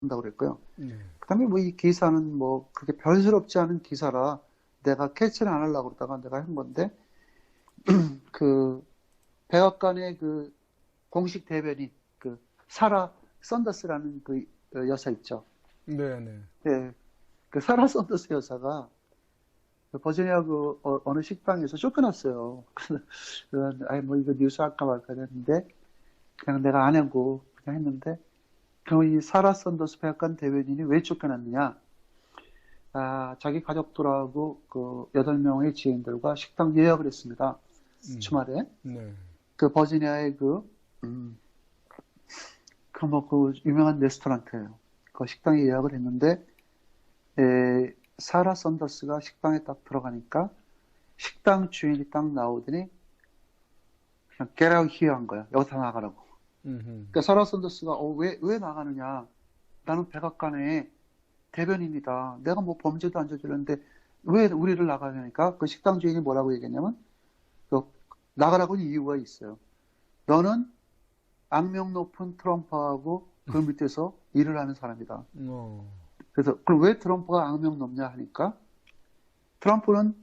한다고 그랬고요. 네. 그다음에 뭐 이 기사는 뭐 그렇게 별스럽지 않은 기사라 내가 캐치를 안 하려고 그러다가 내가 한 건데 그 백악관의 그 공식 대변인 그 사라 썬더스라는 그 여사 있죠. 네, 네. 예, 그 사라 썬더스 여사가 그 버지니아 그 어느 식당에서 쫓겨났어요. 그래서 아이 뭐 이거 뉴스 할까 말까 했는데 그냥 내가 안 하고 그냥 했는데 그럼 이 사라 썬더스 백악관 대변인이 왜 쫓겨났느냐? 아, 자기 가족들하고 그 8명의 지인들과 식당 예약을 했습니다. 주말에. 네. 그 버지니아의 음, 그 유명한 레스토랑트예요. 그 식당에 예약을 했는데, 사라 썬더스가 식당에 딱 들어가니까 식당 주인이 딱 나오더니 그냥 get out here 한 거야. 여기서 나가라고. 음흠. 그러니까 사라 썬더스가 왜 나가느냐? 나는 백악관의 대변인이다. 내가 뭐 범죄도 안 저질렀는데 왜 우리를 나가야 하니까 그 식당 주인이 뭐라고 얘기했냐면 그 나가라고 이유가 있어요. 너는 악명 높은 트럼프하고 그 밑에서 일을 하는 사람이다. 어. 그래서 그럼 왜 트럼프가 악명 높냐 하니까 트럼프는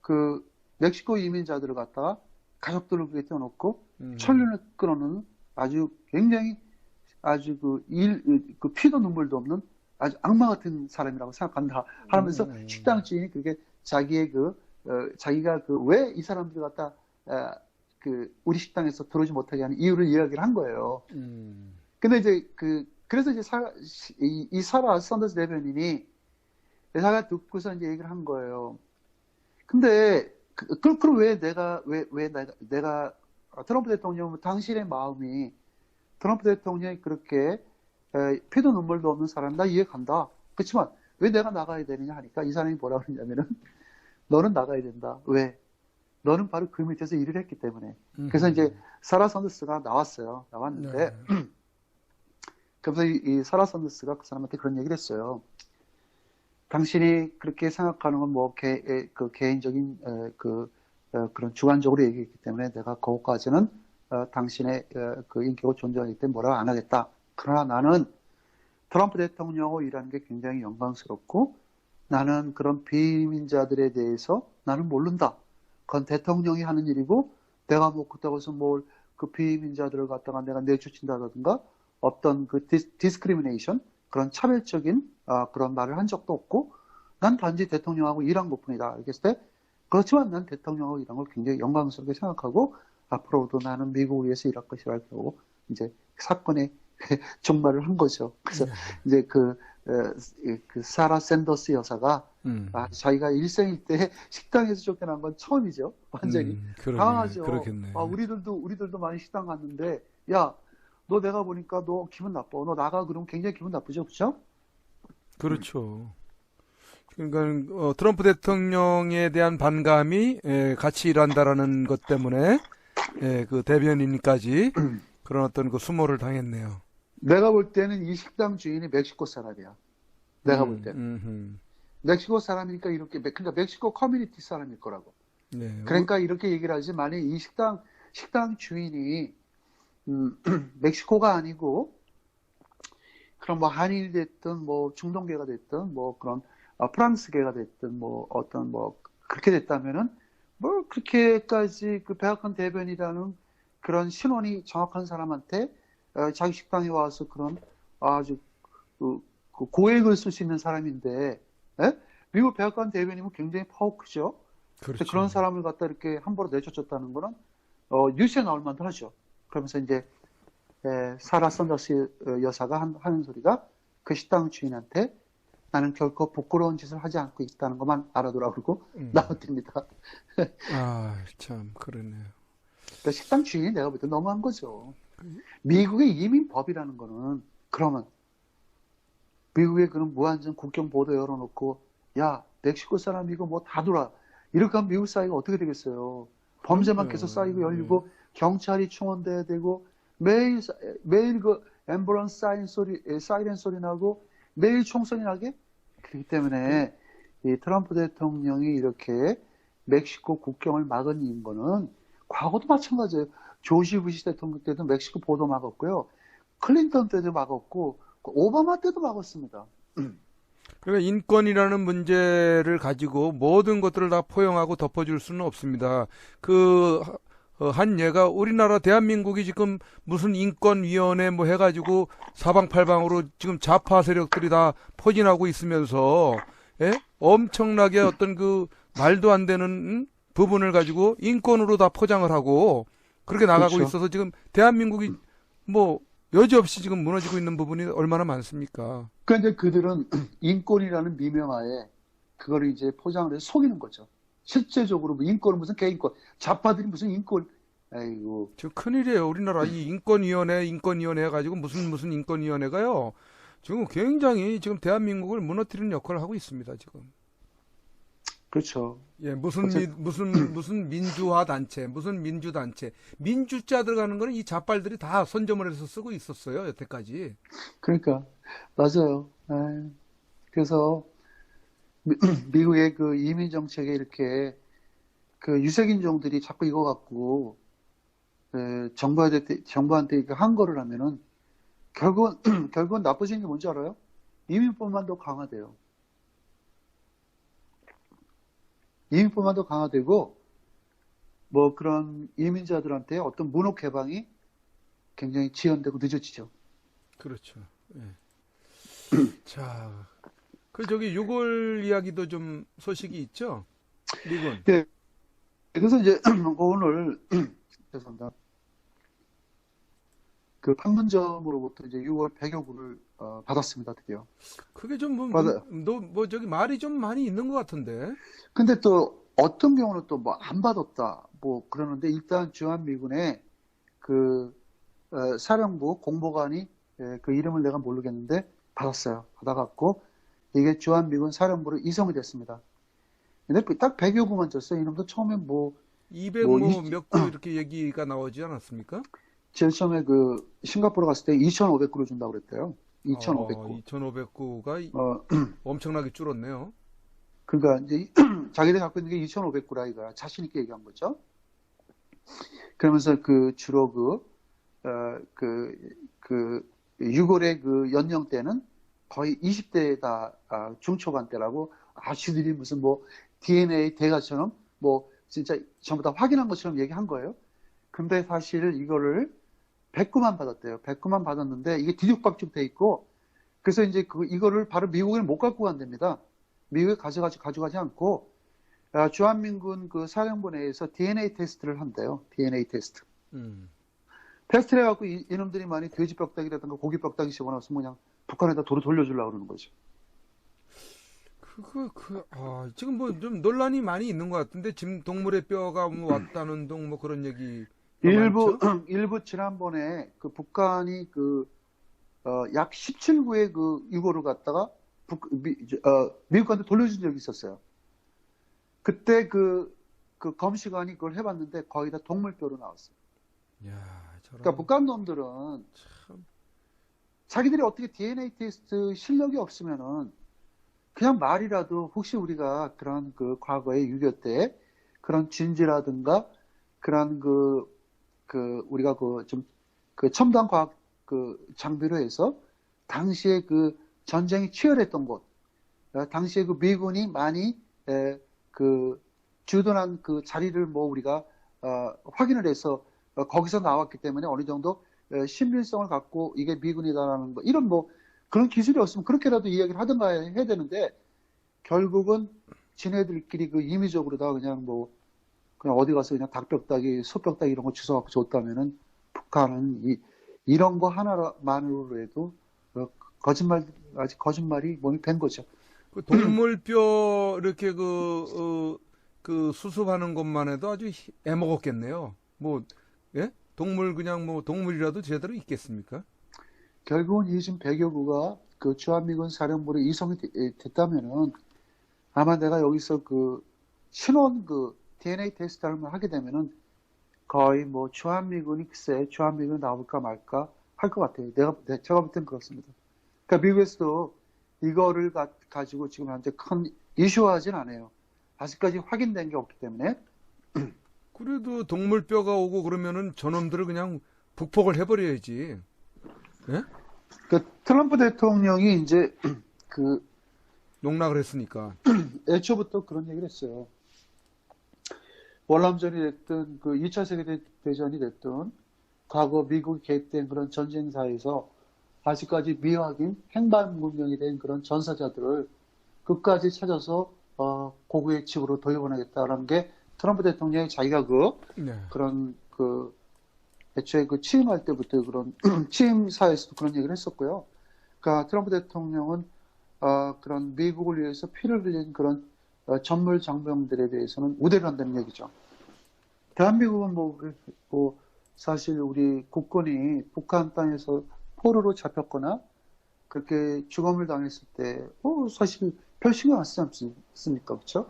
그 멕시코 이민자들을 갖다가 가족들을 위해 떼어놓고 음. 천륜을 끌어놓는 아주 굉장히 아주 그 피도 눈물도 없는 아주 악마 같은 사람이라고 생각한다 하면서 식당 주인이 그게 자기의 자기가 왜 이 사람들 갖다 우리 식당에서 들어오지 못하게 하는 이유를 이야기를 한 거예요. 음. 근데 이제 그래서 이제 이 사라 썬더스 대변인이 자기가 듣고서 이제 얘기를 한 거예요. 근데 그럼 왜 내가 트럼프 대통령 당신의 마음이 트럼프 대통령이 그렇게 피도 눈물도 없는 사람 나 이해 간다. 그렇지만 왜 내가 나가야 되느냐 하니까 이 사람이 뭐라고 그러냐면은 너는 나가야 된다. 왜? 너는 바로 그 밑에서 일을 했기 때문에. 그래서 이제 사라 썬더스가 나왔어요. 나왔는데 네. 그래서 이 사라 썬더스가 그 사람한테 그런 얘기를 했어요. 당신이 그렇게 생각하는 건 뭐 개인적인 그런 주관적으로 얘기했기 때문에 내가 그것까지는 당신의 그 인격을 존중하기 때문에 뭐라고 안 하겠다. 그러나 나는 트럼프 대통령하고 일하는 게 굉장히 영광스럽고 나는 그런 비민자들에 대해서 나는 모른다. 그건 대통령이 하는 일이고 내가 뭐 그렇다고 해서 뭘 그 비민자들을 갖다가 내가 내쫓는다든가 어떤 그 디스크리미네이션 그런 차별적인 그런 말을 한 적도 없고 난 단지 대통령하고 일한 것뿐이다. 이렇게 했을 때 그렇지만 난 대통령하고 일한 걸 굉장히 영광스럽게 생각하고 앞으로도 나는 미국을 위해서 일할 것이라고 이제 사건의 종말을 한 거죠. 그래서 네. 이제 그 사라 샌더스 여사가 자기가 일생일 때 식당에서 쫓겨난 건 처음이죠. 완전히 그러게, 당황하죠. 그렇겠네. 우리들도 많이 식당 갔는데 야, 너 내가 보니까 너 기분 나빠. 너 나가 그러면 굉장히 기분 나쁘죠, 그렇죠? 그렇죠. 그러니까 트럼프 대통령에 대한 반감이 같이 일한다라는 것 때문에 그 대변인까지 그런 어떤 그 수모를 당했네요. 내가 볼 때는 이 식당 주인이 멕시코 사람이야. 내가 볼 때는. 음. 멕시코 사람이니까 그러니까 멕시코 커뮤니티 사람일 거라고. 네. 그러니까 이렇게 얘기를 하지, 만약 이 식당 주인이, 멕시코가 아니고, 그런 뭐 한일 됐든, 뭐 중동계가 됐든, 뭐 그런, 프랑스계가 됐든, 뭐 어떤 뭐, 그렇게 됐다면은, 뭐 그렇게까지 그 백악관 대변이라는 그런 신원이 정확한 사람한테, 자기 식당에 와서 그런 아주 그 고액을 쓸 수 있는 사람인데, 예? 미국 백악관 대변인은 굉장히 파워크죠. 근데 그렇죠. 그런 사람을 갖다 이렇게 함부로 내쫓았다는 거는 뉴스에 나올 만도 하죠. 그러면서 이제 사라 썬더스 여사가 하는 소리가 그 식당 주인한테 나는 결코 부끄러운 짓을 하지 않고 있다는 것만 알아두라 그러고 나왔답니다. 아, 참 그러네요. 그러니까 식당 주인이 내가 볼 때 너무한 거죠. 미국의 이민법이라는 거는 그러면 미국의 그런 무한정 국경 보도 열어놓고 야 멕시코 사람 이거 뭐 다 돌아 이렇게 하면 미국 사회가 어떻게 되겠어요. 범죄만 계속 그럼요. 쌓이고 네. 열리고 경찰이 충원돼야 되고 매일 그 앰뷸런스 사이렌 소리 나고 매일 총선이 나게 그렇기 때문에 이 트럼프 대통령이 이렇게 멕시코 국경을 막은 이유는 과거도 마찬가지예요. 조지 부시 대통령 때도 멕시코 보도 막았고요. 클린턴 때도 막았고 오바마 때도 막았습니다. 그러니까 인권이라는 문제를 가지고 모든 것들을 다 포용하고 덮어줄 수는 없습니다. 한 예가 우리나라 대한민국이 지금 무슨 인권위원회 뭐 해가지고 사방팔방으로 지금 좌파 세력들이 다 포진하고 있으면서, 예? 엄청나게 어떤 그 말도 안 되는 부분을 가지고 인권으로 다 포장을 하고 그렇게 나가고 그렇죠. 있어서 지금 대한민국이 뭐 여지없이 지금 무너지고 있는 부분이 얼마나 많습니까? 그러니까 이제 그들은 인권이라는 미명하에 그거를 이제 포장을 해서 속이는 거죠. 실제적으로 뭐 인권은 무슨 개인권, 좌파들이 무슨 인권, 아이고. 저 큰일이에요. 우리나라 이 인권위원회 해가지고 무슨 인권위원회가요. 지금 굉장히 지금 대한민국을 무너뜨리는 역할을 하고 있습니다. 지금. 그렇죠. 예, 어쨌든 무슨 민주화 단체, 무슨 민주단체. 민주자 들어가는 거는 이 좌빨들이 다 선점을 해서 쓰고 있었어요. 여태까지. 그러니까 맞아요. 아이, 그래서 미국의 그 이민 정책에 이렇게 그 유색인종들이 자꾸 이거 갖고 정부한테 이렇게 항거를 하면은 결국은 결국은 나빠지는 게 뭔지 알아요? 이민법만 더 강화돼요. 이민법만 더 강화되고 뭐 그런 이민자들한테 어떤 문호 개방이 굉장히 지연되고 늦어지죠. 그렇죠. 예. 자, 저기 6월 이야기도 좀 소식이 있죠? 미군. 네, 그래서 이제 오늘 죄송합니다. 그 판문점으로부터 이제 6월 100여 구를 받았습니다, 드디어. 그게 좀 받아. 저기 말이 좀 많이 있는 것 같은데. 근데 또 어떤 경우는 또 뭐 안 받았다 뭐 그러는데 일단 주한미군의 그 사령부 공보관이 그 이름을 내가 모르겠는데 받았어요. 받아갖고 이게 주한미군 사령부로 이송이 됐습니다. 근데 딱 100여 구만 줬어요. 이놈도 처음에 200 뭐 몇 구 이렇게 얘기가 나오지 않았습니까? 제일 처음에 그 싱가포르 갔을 때 2,500구를 준다고 그랬대요. 2,500구. 2,500구가 어, 엄청나게 줄었네요. 그러니까 이제 자기들이 갖고 있는 게 2,500구라 이거야. 자신 있게 얘기한 거죠. 그러면서 그 주로 그 6월의 그 연령대는 거의 20대다 중초반 대라고 아주들이 무슨 뭐 DNA 대가처럼 뭐 진짜 전부 다 확인한 것처럼 얘기한 거예요. 근데 사실 이거를 100구만 받았대요. 100구만 받았는데 이게 뒤죽박죽 돼 있고 그래서 이제 이거를 바로 미국에 못 갖고 간답니다. 미국에 가져가지 않고 주한민군 그 사령부 내에서 DNA 테스트를 한대요. DNA 테스트. 테스트를 해갖고 이놈들이 많이 돼지 뼈다귀라든가 고기 뼈다귀 집어넣었으면 그냥 북한에다 도로 돌려주려고 그러는 거죠. 지금 뭐 좀 논란이 많이 있는 것 같은데 지금 동물의 뼈가 뭐 왔다는 둥 뭐 그런 얘기 일부 지난번에 그 북한이 약 17구의 그 유고를 갖다가 미국한테 돌려준 적이 있었어요. 그때 그 검시관이 그걸 해봤는데 거의 다 동물뼈로 나왔어요. 그러니까 북한 놈들은 자기들이 어떻게 DNA 테스트 실력이 없으면은 그냥 말이라도 혹시 우리가 그런 그 과거에 6.25 때 그런 진지라든가 그런 우리가 그 첨단 과학 장비로 해서 당시에 그 전쟁이 치열했던 곳, 당시에 그 미군이 많이 주둔한 그 자리를 뭐 우리가 확인을 해서 거기서 나왔기 때문에 어느 정도 신빙성을 갖고 이게 미군이다라는 거 이런 뭐 그런 기술이 없으면 그렇게라도 이야기를 하든가 해야 되는데 결국은 지네들끼리 그 임의적으로다 그냥 어디 가서 그냥 닭뼈다귀, 소뼈다귀 이런 거 주워갖고 줬다면은 북한은 이런 거 하나만으로 해도 아직 거짓말이 몸이 밴 거죠. 그 동물뼈 이렇게 수습하는 것만 해도 아주 애먹었겠네요. 예? 동물이라도 제대로 있겠습니까? 결국은 이 지금 100여 구가 그 주한미군 사령부로 이송이 됐다면은 아마 내가 여기서 신원 DNA 테스트를 하게 되면은 거의 뭐 주한미군이 나올까 말까 할 것 같아요. 제가 볼 땐 그렇습니다. 그러니까 미국에서도 이거를 가지고 지금 현재 큰 이슈화하진 않아요. 아직까지 확인된 게 없기 때문에. 그래도 동물뼈가 오고 그러면은 저놈들을 그냥 북폭을 해버려야지. 예? 그 트럼프 대통령이 이제 그 농락을 했으니까. 애초부터 그런 얘기를 했어요. 월남전이 됐든 그 2차 세계대전이 됐든 과거 미국이 개입된 그런 전쟁사에서 아직까지 미확인 행방불명이 된 그런 전사자들을 끝까지 찾아서 고국의 집으로 돌려보내겠다라는 게 트럼프 대통령이 자기가 네. 그런 애초에 그 취임할 때부터 그런 취임사에서도 그런 얘기를 했었고요. 그러니까 트럼프 대통령은 그런 미국을 위해서 피를 흘린 그런 전물 장병들에 대해서는 우대를 한다는 얘기죠. 대한민국은 뭐 사실 우리 국군이 북한 땅에서 포로로 잡혔거나 그렇게 죽음을 당했을 때 사실 별 신경 안 쓰지 않습니까? 그렇죠?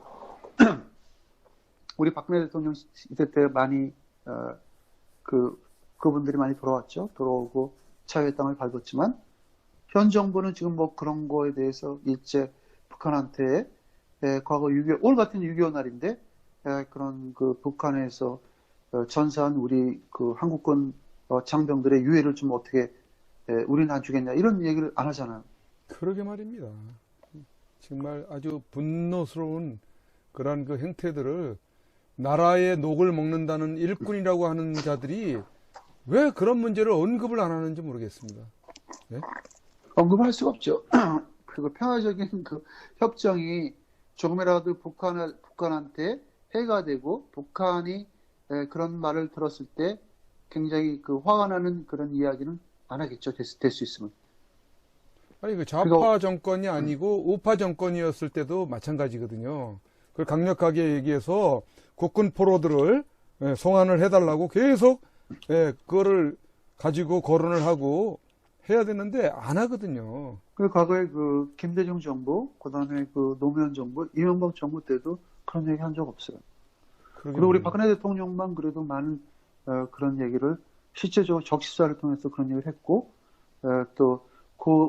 우리 박근혜 대통령 시대 때 많이 그분들이 많이 돌아왔죠. 돌아오고 자유의 땅을 밟았지만 현 정부는 지금 뭐 그런 거에 대해서 일제 북한한테 과거 6.25 오늘 같은 6.25 날인데 그런 그 북한에서 전사한 우리 그 한국군 장병들의 유해를 좀 어떻게 우리는 안 주겠냐 이런 얘기를 안 하잖아요. 그러게 말입니다. 정말 아주 분노스러운 그런 그 행태들을 나라의 녹을 먹는다는 일꾼이라고 하는 자들이 왜 그런 문제를 언급을 안 하는지 모르겠습니다. 네? 언급할 수가 없죠. 그리고 평화적인 그 협정이 조금이라도 북한한테 해가 되고 북한이 그런 말을 들었을 때 굉장히 그 화가 나는 그런 이야기는 안 하겠죠. 될 수 있으면. 아니 그 좌파 정권이 아니고 우파 정권이었을 때도 마찬가지거든요. 그걸 강력하게 얘기해서 국군 포로들을 송환을 해달라고 계속 그거를 가지고 거론을 하고 해야 되는데 안 하거든요. 그 과거에 그 김대중 정부, 그다음에 그 노무현 정부, 이명박 정부 때도 그런 얘기 한 적 없어요. 그리고 우리 박근혜 대통령만 그래도 많은 그런 얘기를 실제적으로 적십사를 통해서 그런 얘기를 했고 또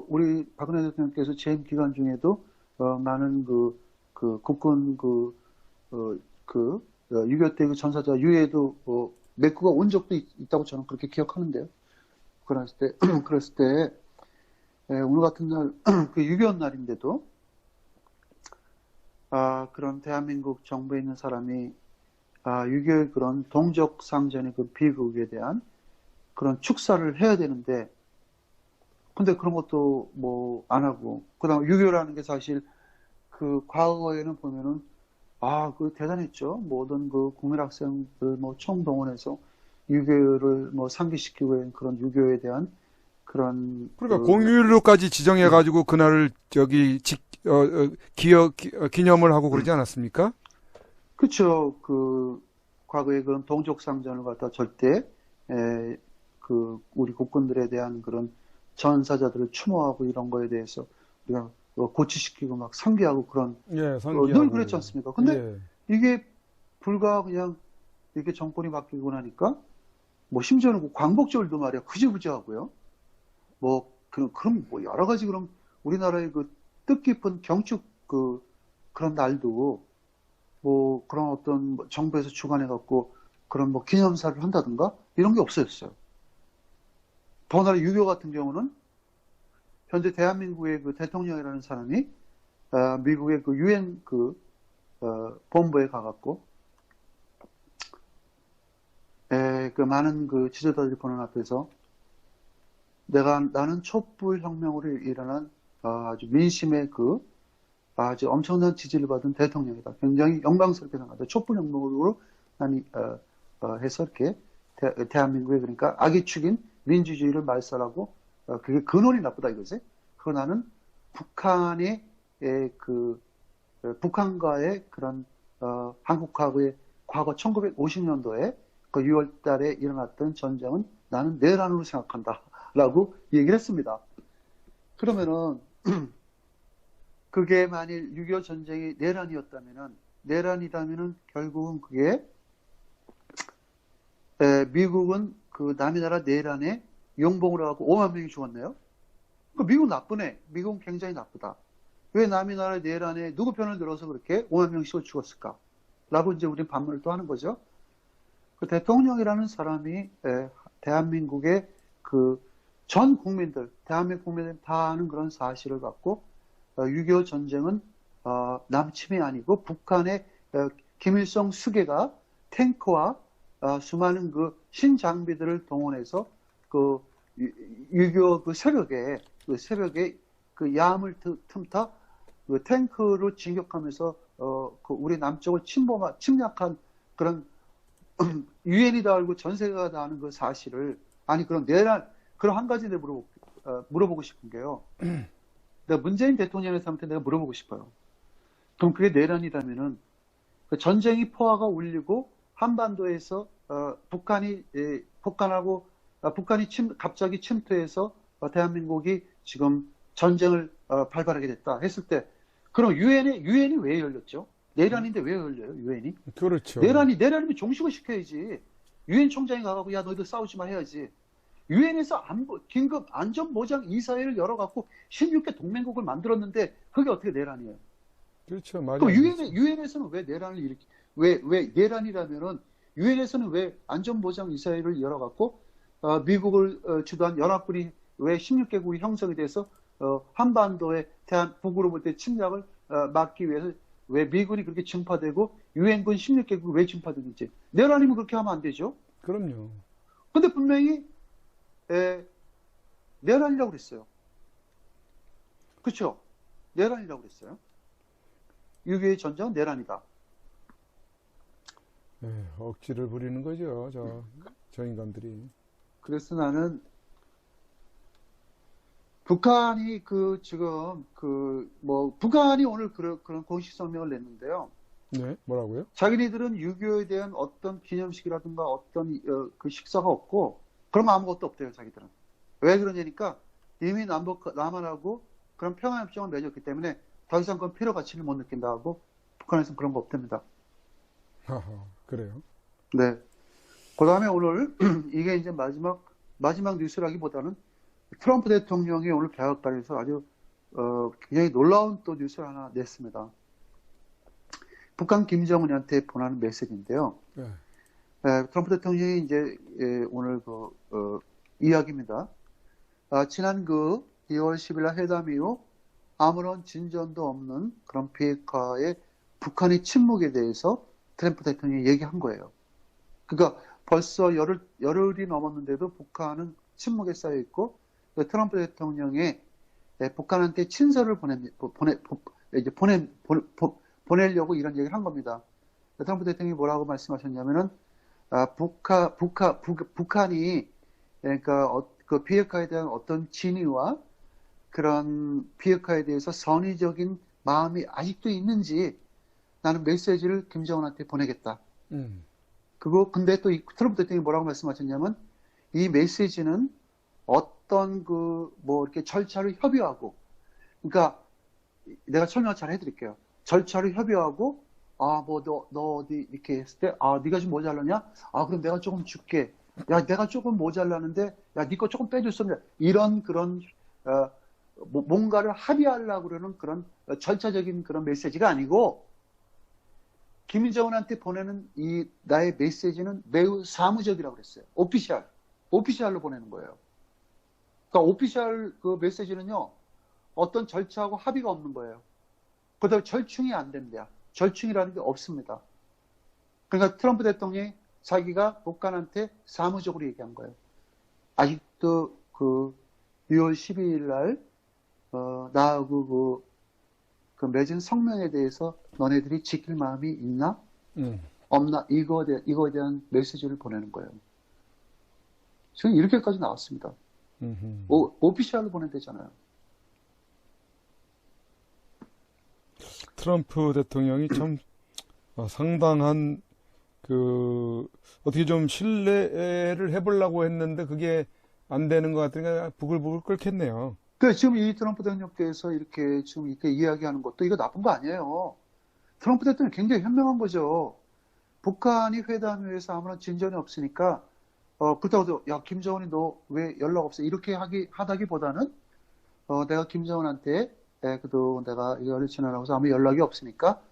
우리 박근혜 대통령께서 재임 기간 중에도 많은 그 국군 6.25 때 그 전사자 유해도 맥구가 온 적도 있다고 저는 그렇게 기억하는데요. 그랬을 때 오늘 같은 날 그 6.25 날인데도 그런 대한민국 정부에 있는 사람이 6.25의 그런 동족 상전의 그 비극에 대한 그런 축사를 해야 되는데 근데 그런 것도 뭐 안 하고 그다음 6.25라는 게 사실 그 과거에는 보면은 그 대단했죠. 모든 그 국민 학생들 뭐 총동원해서 6.25를 뭐 상기시키고 그런 6.25에 대한 그런 그러니까 공휴일로까지 지정해가지고 그날을 기념을 하고 그러지 않았습니까? 그렇죠. 그 과거에 그런 동족 상전을 갖다 절대 그 우리 국군들에 대한 그런 전사자들을 추모하고 이런 거에 대해서 우리가 고치시키고 막 상기하고 그런 상기하고. 늘 그랬지 않습니까? 근데 이게 불과 그냥 이렇게 정권이 바뀌고 나니까 뭐 심지어는 그 광복절도 말이야 흐지부지 하고요. 뭐 그럼 뭐 여러 가지 그럼 우리나라의 그 뜻깊은 경축 그런 날도 뭐 그런 어떤 뭐 정부에서 주관해 갖고 그런 뭐 기념사를 한다든가 이런 게 없어졌어요. 더군다나 6.25 같은 경우는 현재 대한민국의 그 대통령이라는 사람이 미국의 그 유엔 본부에 가갖고 그 많은 그 지도자들이 보는 앞에서 나는 촛불 혁명으로 일어난 아주 민심의 아주 엄청난 지지를 받은 대통령이다. 굉장히 영광스럽게 생각한다. 촛불 혁명으로 해서 이렇게 대한민국에 그러니까 악이 축인 민주주의를 말살하고 그게 근원이 나쁘다 이거지. 그러나 나는 북한의 북한과의 그런 한국하고의 과거 1950년도에 그 6월 달에 일어났던 전쟁은 나는 내란으로 생각한다. 라고 얘기를 했습니다. 그러면은 그게 만일 6.25 전쟁이 내란이라면은 결국은 그게 미국은 그 남의 나라 내란에 용봉을 하고 5만 명이 죽었네요. 그 미국 나쁘네. 미국은 굉장히 나쁘다. 왜 남의 나라 내란에 누구 편을 들어서 그렇게 5만 명씩을 죽었을까? 라고 이제 우리는 반문을 또 하는 거죠. 그 대통령이라는 사람이 대한민국의 그 전 국민들, 대한민국 국민들 다 아는 그런 사실을 갖고 6.25 전쟁은 남침이 아니고 북한의 김일성 수계가 탱크와 수많은 그 신장비들을 동원해서 그 6.25 새벽에 그 야암을 틈타 그 탱크로 진격하면서 그 우리 남쪽을 침략한 그런 유엔이 다 알고 전 세계가 다 아는 그 사실을 아니 그럼 그럼 한 가지 내가 물어보고 싶은 게요. 내가 문재인 대통령한테 내가 물어보고 싶어요. 그럼 그게 내란이라면은 그 전쟁이 포화가 울리고 한반도에서 북한이 갑자기 침투해서 대한민국이 지금 전쟁을 발발하게 됐다 했을 때 그럼 유엔이 왜 열렸죠? 내란인데 왜 열려요? 유엔이? 그렇죠. 내란이면 종식을 시켜야지. 유엔 총장이 가가고 야 너희들 싸우지 마 해야지. 유엔에서 긴급 안전보장 이사회를 열어갖고 16개 동맹국을 만들었는데 그게 어떻게 내란이에요? 그렇죠. 맞아요. 그럼 유엔에서는 왜 내란을 왜 내란이라면은 유엔에서는 왜 안전보장 이사회를 열어갖고 미국을 주도한 연합군이 왜 16개국이 형성이 돼서 한반도에 대한 북으로부터의 침략을 막기 위해서 왜 미군이 그렇게 증파되고 유엔군 16개국이 왜 증파되는지 내란이면 그렇게 하면 안 되죠. 그럼요. 근데 분명히 내란이라고 그랬어요. 그렇죠? 내란이라고 그랬어요. 6.25 전쟁은 내란이다. 억지를 부리는 거죠. 저 인간들이. 그래서 나는 북한이 북한이 오늘 그런 공식 성명을 냈는데요. 네, 뭐라고요? 자기네들은 6.25에 대한 어떤 기념식이라든가 어떤 그 식사가 없고 그런 아무것도 없대요, 자기들은. 왜 그러냐니까 이미 남한하고 그런 평화협정을 맺었기 때문에 더 이상 그런 필요 가치를 못 느낀다 하고 북한에서는 그런 거 없답니다. 그래요? 네. 그 다음에 오늘 이게 이제 마지막 뉴스라기보다는 트럼프 대통령이 오늘 백악관에서 아주 굉장히 놀라운 또 뉴스를 하나 냈습니다. 북한 김정은한테 보내는 메시지인데요. 네. 트럼프 대통령이 이제 오늘 이야기입니다. 지난 2월 10일 날 회담 이후 아무런 진전도 없는 그런 비핵화의 북한의 침묵에 대해서 트럼프 대통령이 얘기한 거예요. 그러니까 벌써 열흘이 넘었는데도 북한은 침묵에 쌓여 있고 트럼프 대통령이 북한한테 친서를 보내려고 이런 얘기를 한 겁니다. 트럼프 대통령이 뭐라고 말씀하셨냐면은 북한이 그러니까 그 비핵화에 대한 어떤 진위와 그런 비핵화에 대해서 선의적인 마음이 아직도 있는지 나는 메시지를 김정은한테 보내겠다. 근데 또 트럼프 대통령이 뭐라고 말씀하셨냐면 이 메시지는 어떤 이렇게 절차를 협의하고, 그러니까 내가 설명을 잘 해드릴게요. 절차를 협의하고, 너 어디 이렇게 했을 때, 네가 좀 모자라냐? 그럼 내가 조금 줄게. 야, 내가 조금 모자라는데, 야, 네 거 조금 빼줄 수 없냐? 이런 그런, 뭔가를 합의하려고 그러는 그런 절차적인 그런 메시지가 아니고, 김정은한테 보내는 나의 메시지는 매우 사무적이라고 그랬어요. 오피셜로 보내는 거예요. 그러니까 오피셜 그 메시지는요, 어떤 절차하고 합의가 없는 거예요. 그다음에 절충이 안 된대요. 절충이라는 게 없습니다. 그러니까 트럼프 대통령이 자기가 북한한테 사무적으로 얘기한 거예요. 아직도 6월 12일 날, 나하고 그 맺은 성명에 대해서 너네들이 지킬 마음이 있나? 없나? 이거에 대한 메시지를 보내는 거예요. 지금 이렇게까지 나왔습니다. 오피셜로 보낸대잖아요. 트럼프 대통령이 참 상당한 어떻게 좀 신뢰를 해보려고 했는데 그게 안 되는 것 같으니까 부글부글 끓겠네요. 지금 이 트럼프 대통령께서 이렇게 이야기하는 것도 이거 나쁜 거 아니에요. 트럼프 대통령이 굉장히 현명한 거죠. 북한이 회담에서 아무런 진전이 없으니까 그렇다고 야 김정은이 너 왜 연락 없어 이렇게 하다기보다는 내가 김정은한테 그래도 내가 열흘 지나라고서 아무 연락이 없으니까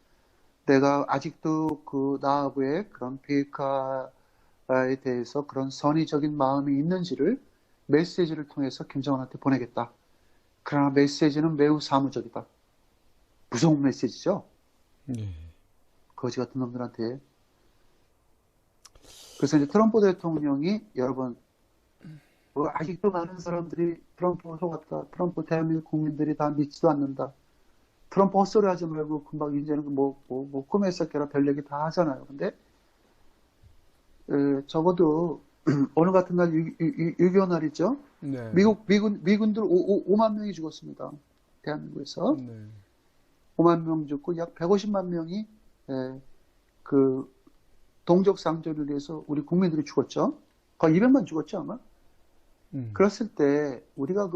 내가 아직도 나하고의 그런 비핵화에 대해서 그런 선의적인 마음이 있는지를 메시지를 통해서 김정은한테 보내겠다. 그러나 메시지는 매우 사무적이다. 무서운 메시지죠. 예. 거지 같은 놈들한테. 그래서 이제 트럼프 대통령이 여러분 아직도 많은 사람들이 트럼프 속았다. 트럼프 대한민국 국민들이 다 믿지도 않는다. 트럼프 헛소리 하지 말고 금방 이제는 꿈에 썩게라 별 얘기 다 하잖아요. 근데 적어도 어느 같은 날 6.25 날이죠. 네. 미군들 5만 명이 죽었습니다. 대한민국에서. 네. 5만 명 죽고 약 150만 명이 그 동족 상조를 위해서 우리 국민들이 죽었죠. 거의 200만 죽었죠, 아마. 그랬을 때 우리가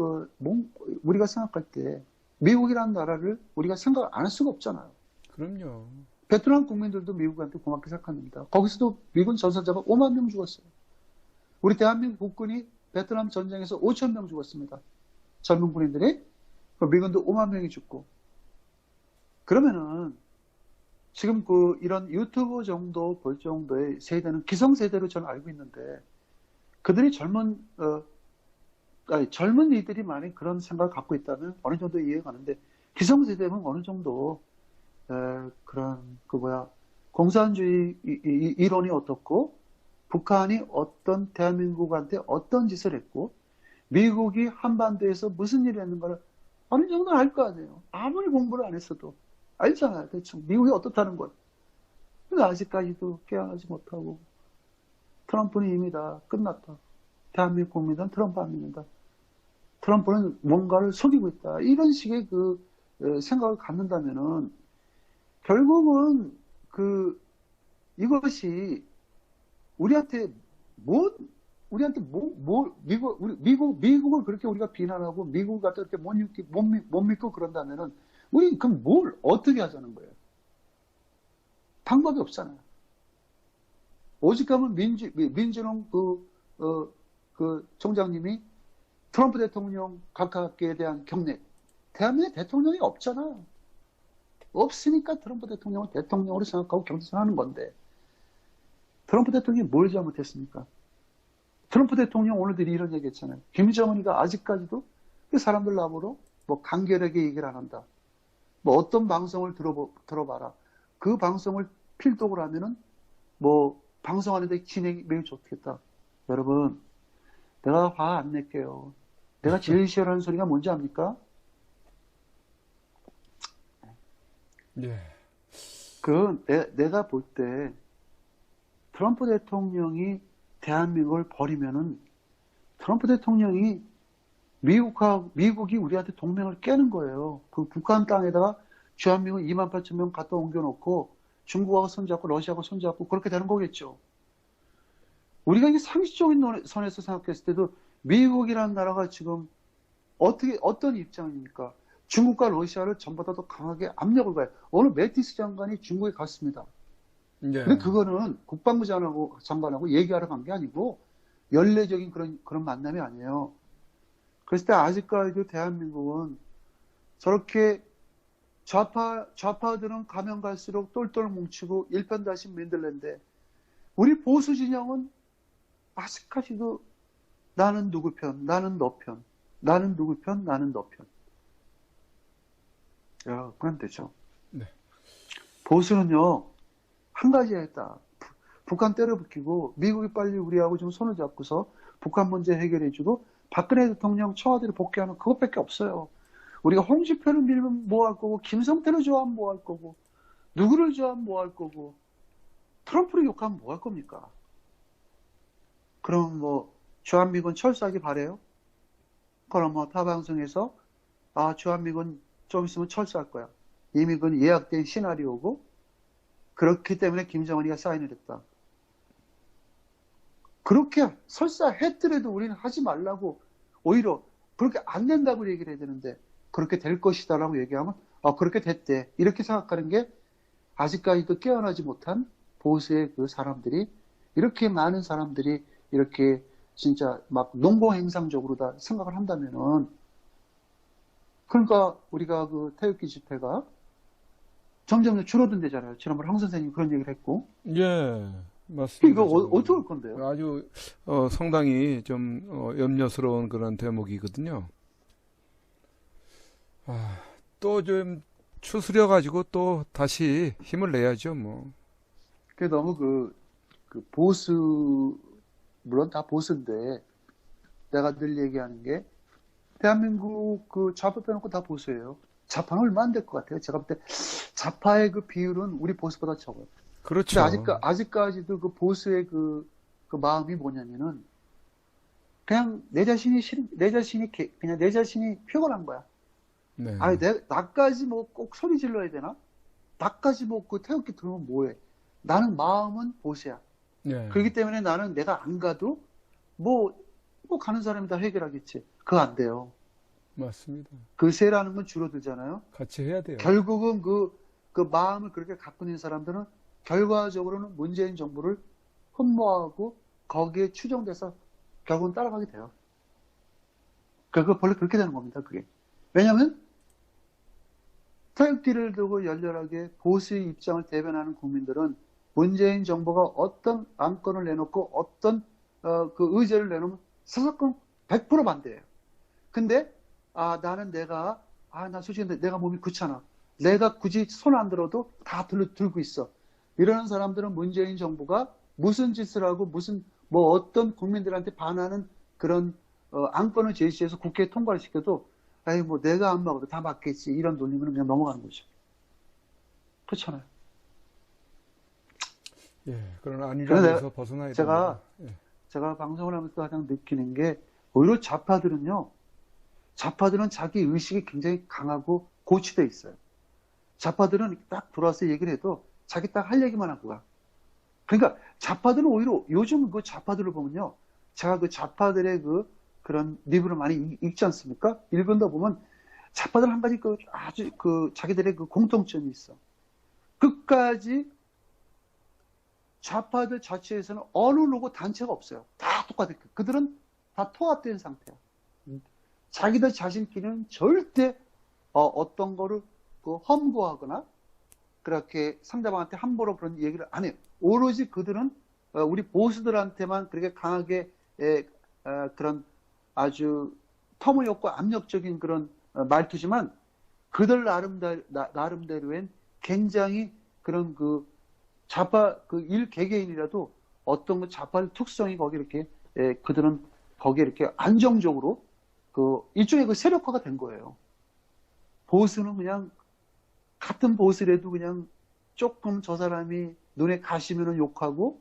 우리가 생각할 때 미국이라는 나라를 우리가 생각 안 할 수가 없잖아요. 그럼요. 베트남 국민들도 미국한테 고맙게 생각합니다. 거기서도 미군 전사자가 5만 명 죽었어요. 우리 대한민국 국군이 베트남 전쟁에서 5천 명 죽었습니다. 젊은 군인들이. 미군도 5만 명이 죽고. 그러면은 지금 이런 유튜브 정도 볼 정도의 세대는 기성세대로 저는 알고 있는데 그들이 젊은 이들이 만약 그런 생각을 갖고 있다면 어느 정도 이해가 가는데 기성세대는 어느 정도 그런 공산주의 이론이 어떻고 북한이 어떤 대한민국한테 어떤 짓을 했고 미국이 한반도에서 무슨 일을 했는가를 어느 정도 알 거 아니에요. 아무리 공부를 안 했어도 알잖아요. 대충 미국이 어떻다는 걸. 근데 아직까지도 깨어나지 못하고 트럼프는 이미 다 끝났다. 대한민국 국민은 트럼프 안 믿는다. 트럼프는 뭔가를 속이고 있다. 이런 식의 생각을 갖는다면은 결국은 이것이 미국을 그렇게 우리가 비난하고 미국을 갖다 이렇게 못 믿고 그런다면은 우리 그럼 뭘 어떻게 하자는 거예요? 방법이 없잖아요. 오직하면 민주당 총장님이 트럼프 대통령 각하에 대한 경례. 대한민국 대통령이 없잖아. 없으니까 트럼프 대통령을 대통령으로 생각하고 경선하는 건데 트럼프 대통령이 뭘 잘못했습니까? 트럼프 대통령 오늘들이 이런 얘기 했잖아요. 김정은이가 아직까지도 그 사람들 나보러 간결하게 얘기를 안 한다. 어떤 방송을 들어봐라. 그 방송을 필독을 하면은 방송하는데 진행이 매우 좋겠다. 여러분, 내가 화 안 낼게요. 내가 제일 싫어하는 소리가 뭔지 압니까? 예. 내가 볼 때 트럼프 대통령이 대한민국을 버리면은 트럼프 대통령이 미국이 우리한테 동맹을 깨는 거예요. 북한 땅에다가 주한미군 2만 8천 명 갖다 옮겨놓고 중국하고 손잡고 러시아하고 손잡고 그렇게 되는 거겠죠. 우리가 이게 상식적인 선에서 생각했을 때도 미국이라는 나라가 지금 어떤 입장입니까? 중국과 러시아를 전보다 더 강하게 압력을 가요. 오늘 매티스 장관이 중국에 갔습니다. 예. 근데 그거는 국방부 장관하고 얘기하러 간 게 아니고 연례적인 그런 만남이 아니에요. 그랬을 때 아직까지도 대한민국은 저렇게 좌파들은 가면 갈수록 똘똘 뭉치고 일편단심 만들는데 우리 보수 진영은 아직까지도 나는 누구 편, 나는 너 편, 나는 누구 편, 나는 너 편. 야, 그럼 되죠. 네. 보수는요, 한 가지 했다. 북한 때려붙이고 미국이 빨리 우리하고 좀 손을 잡고서 북한 문제 해결해주고 박근혜 대통령 청와대로 복귀하는 그것밖에 없어요. 우리가 홍준표를 밀면 뭐 할 거고 김성태를 좋아하면 뭐 할 거고 누구를 좋아하면 뭐 할 거고 트럼프를 욕하면 뭐 할 겁니까? 그럼 주한미군 철수하기 바래요? 그럼 타 방송에서 주한미군 좀 있으면 철수할 거야. 이미 예약된 시나리오고 그렇기 때문에 김정은이가 사인을 했다. 그렇게 설사했더라도 우리는 하지 말라고 오히려 그렇게 안 된다고 얘기를 해야 되는데 그렇게 될 것이다라고 얘기하면 그렇게 됐대. 이렇게 생각하는 게 아직까지도 깨어나지 못한 보수의 사람들이 이렇게 많은 사람들이 이렇게 진짜 막 농공행상적으로 다 생각을 한다면은 그러니까 우리가 태극기 집회가 점점 줄어든대잖아요. 지난번에 황 선생님이 그런 얘기를 했고. 예. 맞습니다. 이거 어떻게 할 건데요? 아주 상당히 좀 염려스러운 그런 대목이거든요. 또 좀 추스려 가지고 또 다시 힘을 내야죠, 뭐. 그게 너무 그 보수, 물론 다 보수인데, 내가 늘 얘기하는 게, 대한민국 그 좌파 빼놓고 다 보수예요. 좌파는 얼마 안 될 것 같아요. 제가 볼 때 좌파의 그 비율은 우리 보수보다 적어요. 근데 그렇죠. 아직까지도 그 보수의 그 마음이 뭐냐면은, 그냥 내 자신이 그냥 내 자신이 피곤한 거야. 네. 아니, 나까지 뭐 꼭 소리 질러야 되나? 나까지 뭐 그 태극기 들으면 뭐해? 나는 마음은 보수야. 네. 그렇기 때문에 나는 내가 안 가도 뭐 가는 사람이 다 해결하겠지. 그거 안 돼요. 맞습니다. 그 세라는 건 줄어들잖아요. 같이 해야 돼요. 결국은 그 마음을 그렇게 갖고 있는 사람들은 결과적으로는 문재인 정부를 흠모하고 거기에 추종돼서 결국은 따라가게 돼요. 그거 원래 그렇게 되는 겁니다. 그게. 왜냐하면 태극기를 들고 열렬하게 보수의 입장을 대변하는 국민들은 문재인 정부가 어떤 안건을 내놓고 어떤 그 의제를 내놓으면 사사건 100% 반대예요. 근데 나는 나 솔직히 내가 몸이 귀찮아. 내가 굳이 손 안 들어도 다 들고 있어. 이러는 사람들은 문재인 정부가 무슨 짓을 하고 무슨 뭐 어떤 국민들한테 반하는 그런 안건을 제시해서 국회에 통과를 시켜도 아이 뭐 내가 안 막아도 다 맞겠지 이런 논리면 그냥 넘어가는 거죠. 그렇잖아요. 예, 그런 그래서 안일함에서 벗어나야 됩니다. 예. 제가 방송을 하면서 가장 느끼는 게 오히려 좌파들은 자기 의식이 굉장히 강하고 고취돼 있어요. 좌파들은 딱 들어와서 얘기를 해도 자기 딱 할 얘기만 하고 가. 그러니까 좌파들은 오히려 요즘 그 좌파들을 보면요. 제가 그 좌파들의 그런 리뷰를 많이 읽지 않습니까? 읽은다 보면 좌파들 한 가지 아주 자기들의 그 공통점이 있어. 끝까지 좌파들 자체에서는 어느 로고 단체가 없어요. 다 똑같아요. 그들은 다 통합된 상태야. 자기들 자신끼리는 절대 어떤 거를 험고하거나 그렇게 상대방한테 함부로 그런 얘기를 안 해요. 오로지 그들은 우리 보수들한테만 그렇게 강하게 그런 아주 터무니없고 압력적인 그런 말투지만 그들 나름대로엔 굉장히 그런 좌파 일개개인이라도 어떤 좌파의 특성이 거기 이렇게 그들은 거기에 이렇게 안정적으로 일종의 세력화가 된 거예요. 보수는 그냥 같은 보수라도 그냥 조금 저 사람이 눈에 가시면은 욕하고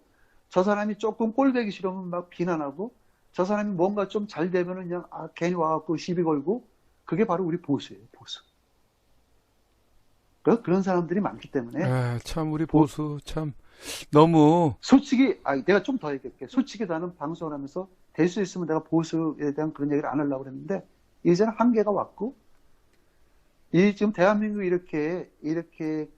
저 사람이 조금 꼴보기 싫으면 막 비난하고 저 사람이 뭔가 좀 잘 되면은 그냥 괜히 와갖고 시비 걸고 그게 바로 우리 보수예요. 보수. 그런 사람들이 많기 때문에 참 우리 보수 참 너무 솔직히 내가 좀 더 얘기할게. 솔직히 나는 방송을 하면서 될 수 있으면 내가 보수에 대한 그런 얘기를 안 하려고 그랬는데 이제는 한계가 왔고 지금 대한민국이 이렇게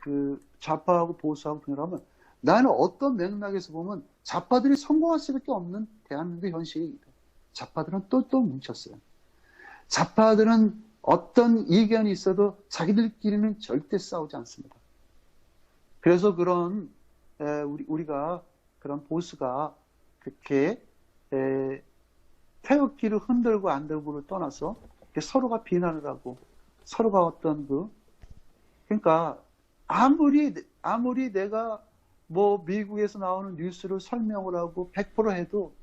좌파하고 보수하고 분열하면 나는 어떤 맥락에서 보면 좌파들이 성공할 수밖에 없는 대한민국의 현실입니다. 좌파들은 똘똘 뭉쳤어요. 좌파들은 어떤 이견이 있어도 자기들끼리는 절대 싸우지 않습니다. 그래서 우리가 그런 보수가 그렇게 태극기를 흔들고 안 들고를 떠나서 서로가 비난을 하고 서로가 그러니까 아무리 내가 뭐 미국에서 나오는 뉴스를 설명을 하고 100% 해도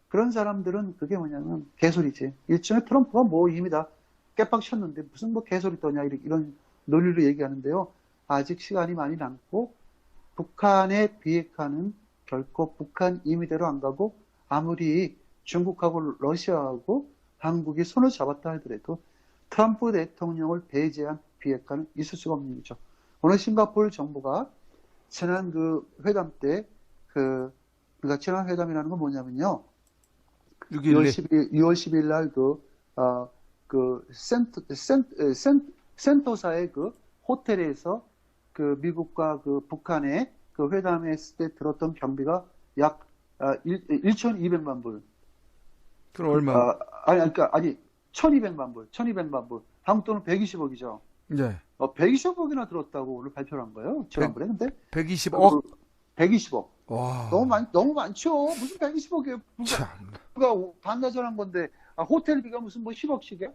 그런 사람들은 그게 뭐냐면 개소리지. 일종의 트럼프가 뭐 이미 다 깨빡쳤는데 무슨 뭐 개소리 떠냐 이런 논리로 얘기하는데요. 아직 시간이 많이 남고 북한에 비핵화는 결코 북한 임의대로 안 가고 아무리 중국하고 러시아하고 한국이 손을 잡았다 하더라도 트럼프 대통령을 배제한 비핵화는 있을 수가 없는 일이죠. 오늘 싱가포르 정부가 지난 회담 때 그러니까 지난 회담이라는 건 뭐냐면요. 6월 10일 날 센토사의 호텔에서 미국과 북한의 회담에 했을 때 들었던 경비가 약 1,200만 불. 그럼 얼마? 아니 1,200만 불. 한국 돈은 120억이죠. 네. 120억이나 들었다고 오늘 발표를 한 거예요. 지난번에. 근데 120억? 120억. 와, 너무 많죠. 무슨 120억이에요. 참. 불과 반나절한 건데, 호텔비가 무슨 뭐 10억씩이야?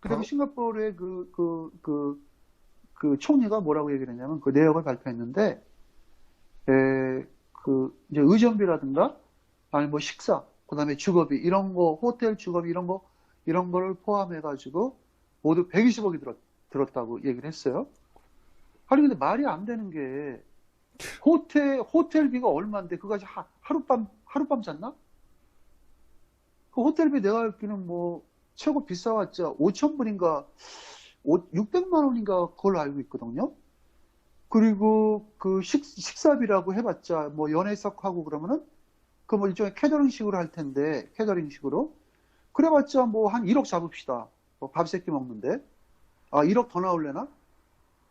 그리고 아, 싱가포르의 그 총리가 뭐라고 얘기를 했냐면 그 내역을 발표했는데, 이제 의전비라든가, 아니 뭐 식사, 그 다음에 주거비, 이런 거, 호텔 주거비 이런 거를 포함해가지고 모두 120억이 들었다고 얘기를 했어요. 아니, 근데 말이 안 되는 게, 호텔비가 얼마인데, 그거까지 하룻밤 잤나? 그 호텔비 내가 알기는 뭐, 최고 비싸봤자 5천 불인가, 600만 원인가 그걸로 알고 있거든요. 그리고 그 식사비라고 해봤자, 뭐, 연회석하고 그러면은, 그 뭐 일종의 캐터링식으로 할 텐데, 캐터링식으로. 그래봤자 뭐 한 1억 잡읍시다. 뭐밥 3끼 먹는데. 1억 더 나올래나?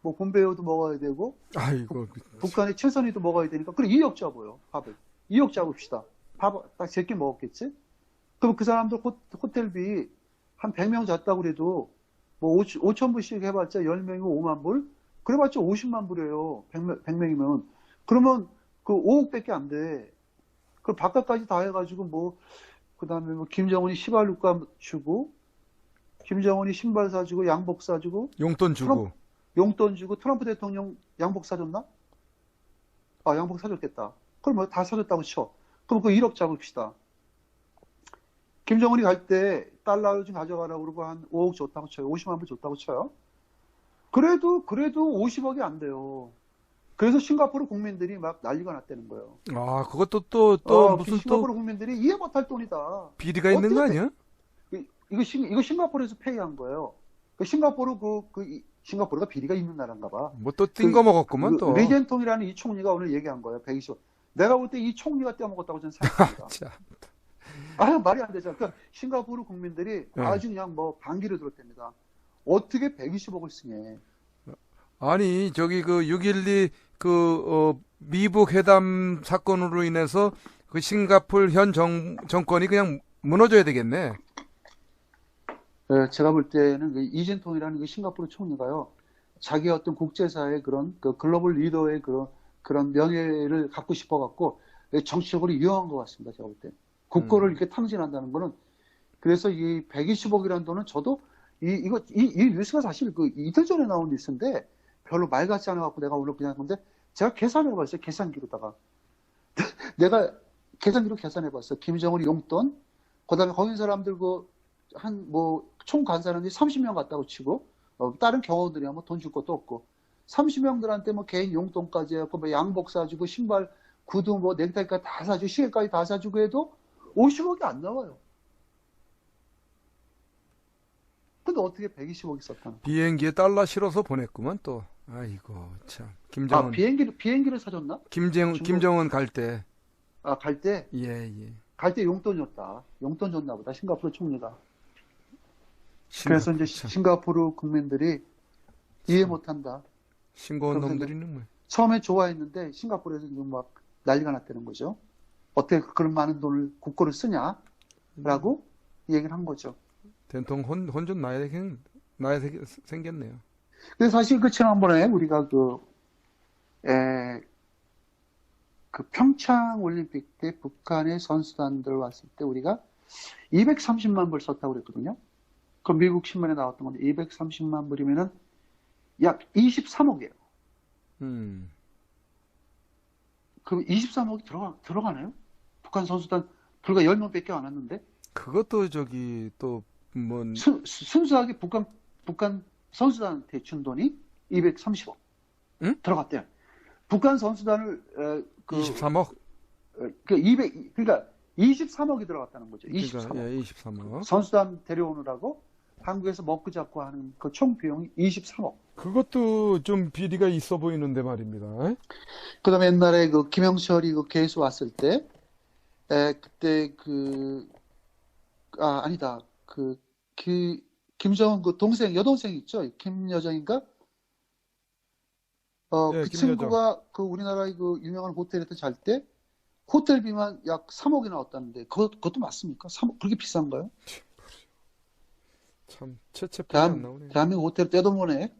뭐 봄배우도 먹어야 되고, 아이고, 북한의 최선희도 먹어야 되니까, 그래 2억 잡아요, 밥을. 2억 잡읍시다. 밥 딱 3끼 먹었겠지? 그럼 그 사람들 호텔비 한 100명 잤다고 그래도, 뭐 5천 불씩 해봤자 10명이면 5만 불? 그래봤자 50만 불이에요. 100명이면. 그러면 그 5억밖에 안 돼. 그 밥값까지 다 해가지고 뭐, 그 다음에 뭐 김정은이 시발룩감 주고, 김정은이 신발 사주고, 양복 사주고, 용돈 트럼프, 주고. 용돈 주고, 트럼프 대통령 양복 사줬나? 양복 사줬겠다. 그럼 뭐 다 사줬다고 쳐. 그럼 그 1억 잡읍시다. 김정은이 갈 때 달러 좀 가져가라고 그러고 한 5억 줬다고 쳐요. 50만 불 줬다고 쳐요. 그래도 50억이 안 돼요. 그래서 싱가포르 국민들이 막 난리가 났다는 거예요. 아, 그것도 또 무슨 또 싱가포르 국민들이 이해 못할 돈이다. 비리가 있는 거 어떻게 아니야? 이거 싱가포르에서 페이한 거예요. 싱가포르 싱가포르가 비리가 있는 나라인가 봐. 뭐 또 띵 거 먹었구만 또. 리젠통이라는 이 총리가 오늘 얘기한 거예요. 120억. 내가 볼 때 이 총리가 떼어먹었다고 저는 생각합니다. 자, 말이 안 되잖아. 그러니까 싱가포르 국민들이 네. 아주 그냥 뭐 반기를 들었답니다. 어떻게 120억을 쓰냐. 아니 저기 그 6.12 미북 회담 사건으로 인해서 그 싱가포르 현 정권이 그냥 무너져야 되겠네. 제가 볼 때는 그 이진통이라는 그 싱가포르 총리가요, 자기 어떤 국제사회의 그런 그 글로벌 리더의 그런 명예를 갖고 싶어갖고 정치적으로 유용한 것 같습니다. 제가 볼 때. 국고를 이렇게 탕진한다는 거는, 그래서 이 120억이라는 돈은 저도 이 뉴스가 사실 그 이틀 전에 나온 뉴스인데 별로 말 같지 않아갖고 내가 오늘 그냥 건데, 제가 계산해봤어요. 계산기로다가. 내가 계산기로 계산해봤어요. 김정은이 용돈, 그 다음에 거기 사람들 총 간사람들이 30명 갔다고 치고, 다른 경호원들이야 뭐 돈 줄 것도 없고, 30명들한테 뭐 개인 용돈까지 해갖고 뭐 양복 사주고, 신발, 구두, 뭐 넥타이까지 다 사주고, 시계까지 다 사주고 해도 50억이 안 나와요. 근데 어떻게 120억이 썼다는 거야? 비행기에 달러 실어서 보냈구만 또. 아이고 참. 김정은 비행기를 사줬나? 김정은 갈 때. 갈 때 예. 용돈 줬다. 용돈 줬나 보다. 싱가포르 총리가. 그래서 이제 참. 싱가포르 국민들이 이해 못한다. 싱거운 그러면서 놈들이는 뭐. 처음에 좋아했는데 싱가포르에서 지금 막 난리가 났다는 거죠. 어떻게 그런 많은 돈을 국고를 쓰냐라고 얘기를 한 거죠. 된통 혼좀 나야 생겼네요. 근데 사실 그 지난번에 우리가 그 평창 올림픽 때 북한의 선수단들 왔을 때 우리가 230만 불 썼다고 그랬거든요. 그 미국 신문에 나왔던 건데 230만 불이면은 약 23억이에요. 그럼 23억이 들어가나요? 북한 선수단 불과 10명밖에 안 왔는데? 그것도 저기 또 뭐 순수하게 북한 선수단한테 준 돈이 230억 응? 들어갔대요. 북한 선수단을 23억. 그러니까 23억이 들어갔다는 거죠. 23억. 그러니까 예, 23억. 선수단 데려오느라고 한국에서 먹고 잡고 하는 그 총 비용이 23억. 그것도 좀 비리가 있어 보이는데 말입니다. 그다음에 옛날에 그 김영철이 그 개수 왔을 때, 그때 아니다. 김정은 그 여동생 있죠? 김여정인가? 예, 그 김여정. 친구가 그 우리나라의 그 유명한 호텔에서 잘 때 호텔비만 약 3억이 나왔다는데 그것도 맞습니까? 3억 그렇게 비싼가요? 참 채채뿐이 안 나오네. 대한민국 호텔 떼돈 보네. 그래.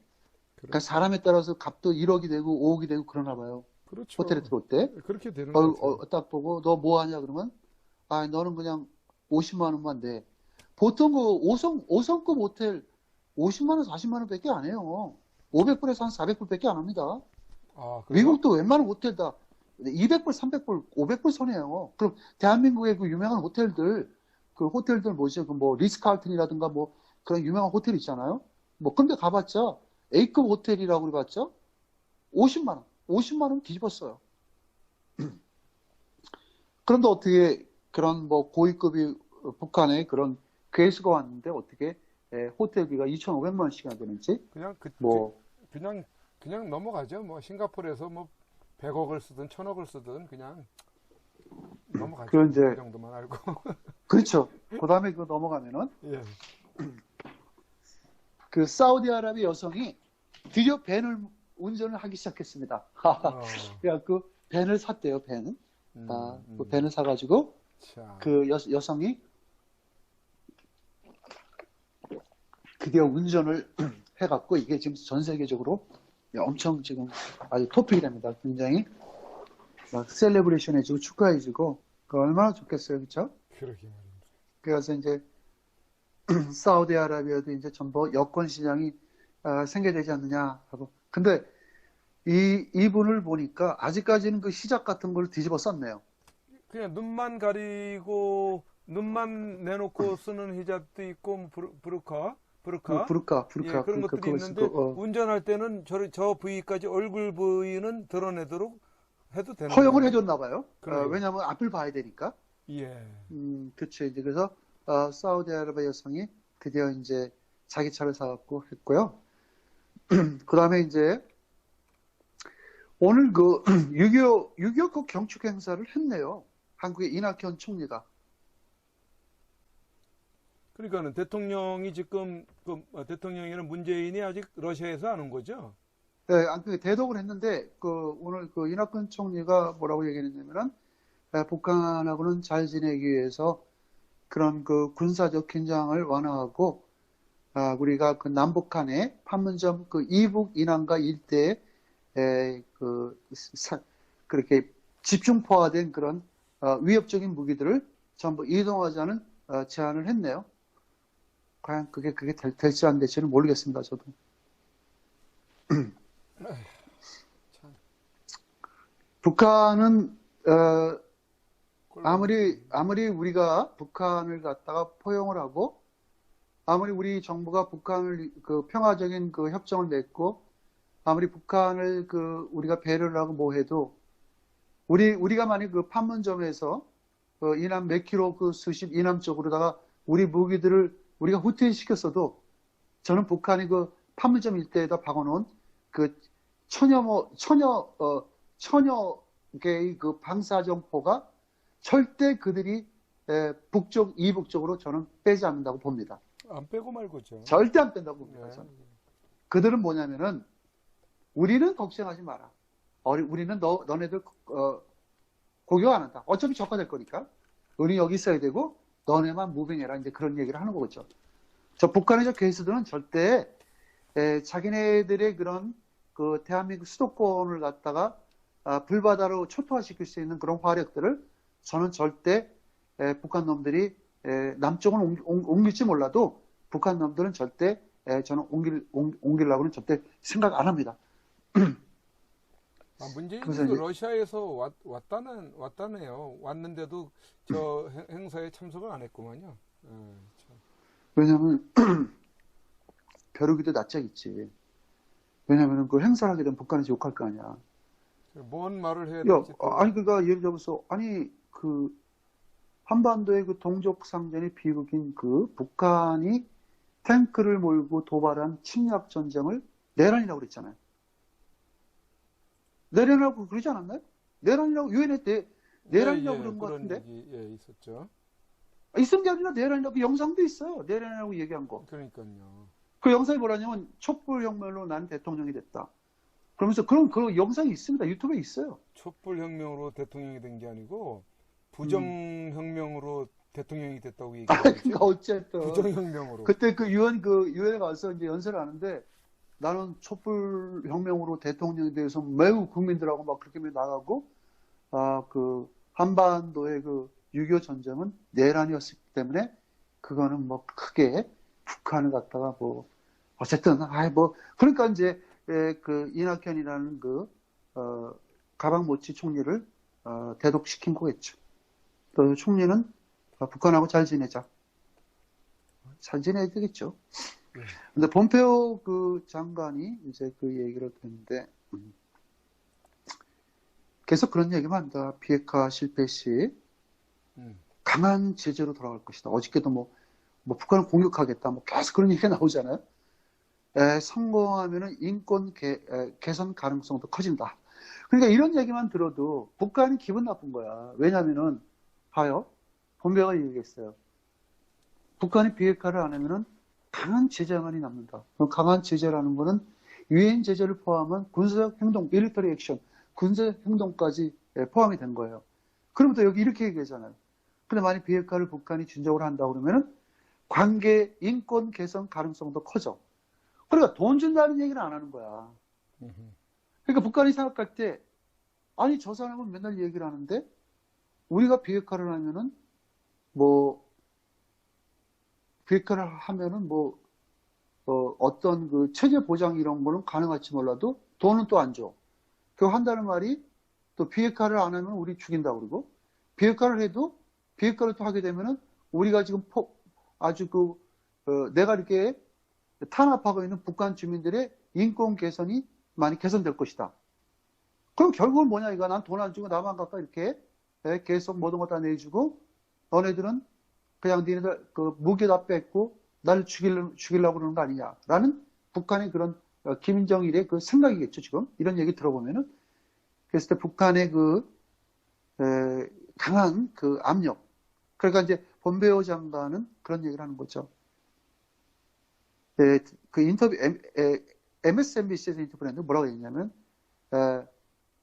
그러니까 사람에 따라서 값도 1억이 되고 5억이 되고 그러나 봐요. 그렇죠. 호텔에 들어올 때. 그렇게 되는 거죠. 딱 보고, 너 뭐 하냐, 그러면, 너는 그냥 50만 원만 내. 보통 그 5성급 호텔 50만 원, 40만 원 밖에 안 해요. 500불에서 한 400불 밖에 안 합니다. 그래요? 미국도 웬만한 호텔 다 200불, 300불, 500불 선이에요. 그럼 대한민국의 그 유명한 호텔들, 그 호텔들 뭐지, 그 뭐 리스칼튼이라든가 뭐 그런 유명한 호텔 있잖아요. 뭐 근데 가봤자 A급 호텔이라고 그래봤자 50만 원 뒤집었어요. 그런데 어떻게 그런 뭐 고위급이 북한에 그런 괴수가 왔는데 어떻게 호텔비가 2,500만 원씩이나 되는지 그냥 뭐 그냥 넘어가죠. 뭐 싱가포르에서 뭐 100억을 쓰든 1000억을 쓰든 그냥 넘어가죠. 그런 이제 그 정도만 알고. 그렇죠. 그다음에 그 넘어가면은 예. 그 사우디아라비아 여성이 드디어 밴을 운전을 하기 시작했습니다. 야, 그 밴을 샀대요, 밴. 그 밴을 사가지고 자. 그 여성이 드디어 운전을 해갖고 이게 지금 전 세계적으로 엄청 지금 아주 토픽이 됩니다. 굉장히 막 셀레브레이션해지고 축하해지고 그 얼마나 좋겠어요, 그렇죠? 그러게 말입니다. 그래서 이제 사우디아라비아도 이제 전부 여권 시장이 생겨되지 않느냐 하고 근데 이분을 보니까 아직까지는 그 시작 같은 걸 뒤집어 썼네요. 그냥 눈만 가리고 눈만 내놓고 쓰는 히잡도 있고 뭐 부르카 예, 그런 것들이 있는데 운전할 때는 저 부위까지 얼굴 부위는 드러내도록 해도 되는 허용을 거예요? 해줬나 봐요. 그래요. 왜냐하면 앞을 봐야 되니까. 예. 그렇죠. 이제 그래서 사우디아라비아 여성이 드디어 이제 자기 차를 사갖고 했고요. 그 다음에 이제 오늘 그 6.25 그 경축 행사를 했네요. 한국의 이낙연 총리가. 그러니까는 대통령이 지금 대통령이라는 문재인이 아직 러시아에서 하는 거죠? 네, 그 대독을 했는데 오늘 그 이낙연 총리가 뭐라고 얘기했냐면은 북한하고는 잘 지내기 위해서 그런 그 군사적 긴장을 완화하고 우리가 그 남북한의 판문점 그 이북 인왕가 일대에 그렇게 집중포화된 그런 위협적인 무기들을 전부 이동하자는 제안을 했네요. 과연 그게 될지 안 될지는 모르겠습니다. 저도. 북한은 아무리 우리가 북한을 갖다가 포용을 하고 아무리 우리 정부가 북한을 그 평화적인 그 협정을 맺고 아무리 북한을 우리가 배려를 하고 뭐 해도 우리가 만약 그 판문점에서 이남 몇 킬로 그 수십 이남 쪽으로다가 우리 무기들을 우리가 후퇴시켰어도 저는 북한이 그 판문점 일대에다 박아놓은 그 천여 개의 그 방사정포가 절대 그들이 이북 쪽으로 저는 빼지 않는다고 봅니다. 안 빼고 말고죠. 절대 안 뺀다고 봅니다. 네. 저는. 그들은 뭐냐면은 우리는 걱정하지 마라. 우리는 너네들 공격 안 한다. 어차피 적화될 거니까. 우리 여기 있어야 되고 너네만 무빙해라. 이제 그런 얘기를 하는 거겠죠. 저 북한의 저 괴수들은 절대 자기네들의 그런 그 대한민국 수도권을 갖다가 불바다로 초토화시킬 수 있는 그런 화력들을 저는 절대 북한 놈들이 남쪽은 옮길지 몰라도 북한 놈들은 절대 저는 옮기려고는 절대 생각 안 합니다. 문재인도 러시아에서 왔다네요. 왔는데도 저 행사에 참석을 안 했구만요. 왜냐하면 벼룩이도 낯짝 있지. 왜냐하면 그 행사를 하게 되면 북한에서 욕할 거 아니야. 뭔 말을 해야 될지. 그러니까 예를 들어서 그 한반도의 그 동족 상전의 비극인 그 북한이 탱크를 몰고 도발한 침략 전쟁을 내란이라고 그랬잖아요. 내란이라고 그러지 않았나요? 내란이라고 유엔에 내란이라고 그런 것 같은데. 얘기, 있었죠. 있은 게 아니라 내란이라고 영상도 있어요. 내란이라고 얘기한 거. 그러니까요. 그 영상이 뭐라냐면 촛불혁명으로 난 대통령이 됐다. 그러면서 그 영상이 있습니다. 유튜브에 있어요. 촛불혁명으로 대통령이 된 게 아니고 부정혁명으로 대통령이 됐다고 얘기했죠. 그러니까 어쨌든 부정혁명으로. 그때 유엔에 가서 이제 연설을 하는데 나는 촛불혁명으로 대통령에 대해서 매우 국민들하고 막 그렇게 나가고, 한반도의 그 6.25 전쟁은 내란이었기 때문에 그거는 뭐 크게 북한을 갖다가 뭐, 어쨌든, 그러니까 이제, 그 이낙연이라는 가방모치 총리를, 대독시킨 거겠죠. 또 총리는 북한하고 잘 지내자. 잘 지내야 되겠죠. 근데 폼페오 그 장관이 이제 그 얘기를 했는데, 계속 그런 얘기만 한다. 비핵화 실패 시 강한 제재로 돌아갈 것이다. 어저께도 뭐 북한을 공격하겠다. 뭐 계속 그런 얘기가 나오잖아요. 성공하면은 인권 개선 가능성도 커진다. 그러니까 이런 얘기만 들어도 북한이 기분 나쁜 거야. 왜냐면은, 봐요. 폼페오가 얘기했어요. 북한이 비핵화를 안 하면은 강한 제재만이 남는다. 강한 제재라는 거는 유엔 제재를 포함한 군사적 행동, 밀리터리 액션, 군사 행동까지 포함이 된 거예요. 그럼 또 여기 이렇게 얘기하잖아요. 근데 만약 비핵화를 북한이 진정으로 한다 그러면은 관계 인권 개선 가능성도 커져. 그러니까 돈 준다는 얘기는 안 하는 거야. 그러니까 북한이 생각할 때, 아니 저 사람은 맨날 얘기를 하는데 우리가 비핵화를 하면은 비핵화를 하면은 어떤 그 체제 보장 이런 거는 가능할지 몰라도 돈은 또 안 줘. 그 한다는 말이 또 비핵화를 안 하면 우리 죽인다 그러고, 비핵화를 해도 비핵화를 또 하게 되면은 우리가 지금 내가 이렇게 탄압하고 있는 북한 주민들의 인권 개선이 많이 개선될 것이다. 그럼 결국은 뭐냐 이거, 난 돈 안 주고 나만 갖다 이렇게 계속 모든 거 다 내주고 너네들은 그냥 니네들 그 무기 다 뺏고 나를 죽이려고 그러는 거 아니냐라는 북한의 그런 김정일의 그 생각이겠죠. 지금 이런 얘기 들어보면은. 그랬을 때 북한의 강한 그 압력. 그러니까 이제 폼페오 장관은 그런 얘기를 하는 거죠. 그 인터뷰 MSNBC에서 인터뷰를 했는데 뭐라고 했냐면,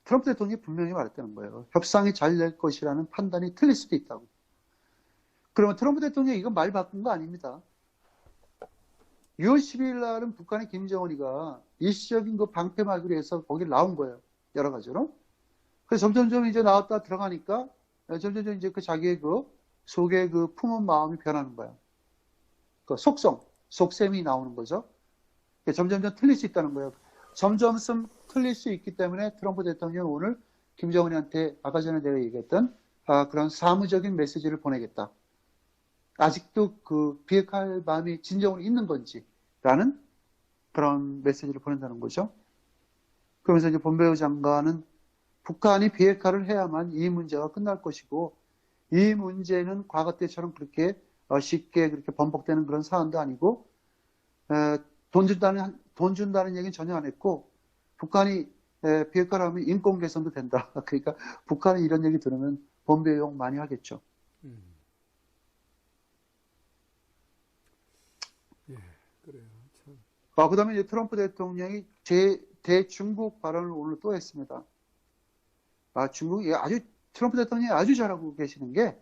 트럼프 대통령이 분명히 말했다는 거예요. 협상이 잘 될 것이라는 판단이 틀릴 수도 있다고. 그러면 트럼프 대통령이 이건 말 바꾼 거 아닙니다. 6월 10일 날은 북한의 김정은이가 일시적인 그 방패막이로 해서 거기 나온 거예요. 여러 가지로. 그래서 점점점 이제 나왔다 들어가니까 점점점 이제 그 자기의 그 속에 그 품은 마음이 변하는 거야. 그 속셈이 나오는 거죠. 점점점 틀릴 수 있다는 거예요. 점점점 틀릴 수 있기 때문에 트럼프 대통령은 오늘 김정은이한테 아까 전에 내가 얘기했던 그런 사무적인 메시지를 보내겠다. 아직도 그 비핵화할 마음이 진정으로 있는 건지라는 그런 메시지를 보낸다는 거죠. 그러면서 이제 폼페오 장관은 북한이 비핵화를 해야만 이 문제가 끝날 것이고, 이 문제는 과거 때처럼 그렇게 쉽게 그렇게 번복되는 그런 사안도 아니고, 돈 준다는 얘기는 전혀 안 했고, 북한이 비핵화를 하면 인권 개선도 된다. 그러니까 북한이 이런 얘기 들으면 폼페오 욕 많이 하겠죠. 예, 그래요. 참. 그 다음에 이제 트럼프 대통령이 대중국 발언을 오늘 또 했습니다. 트럼프 대통령이 아주 잘하고 계시는 게,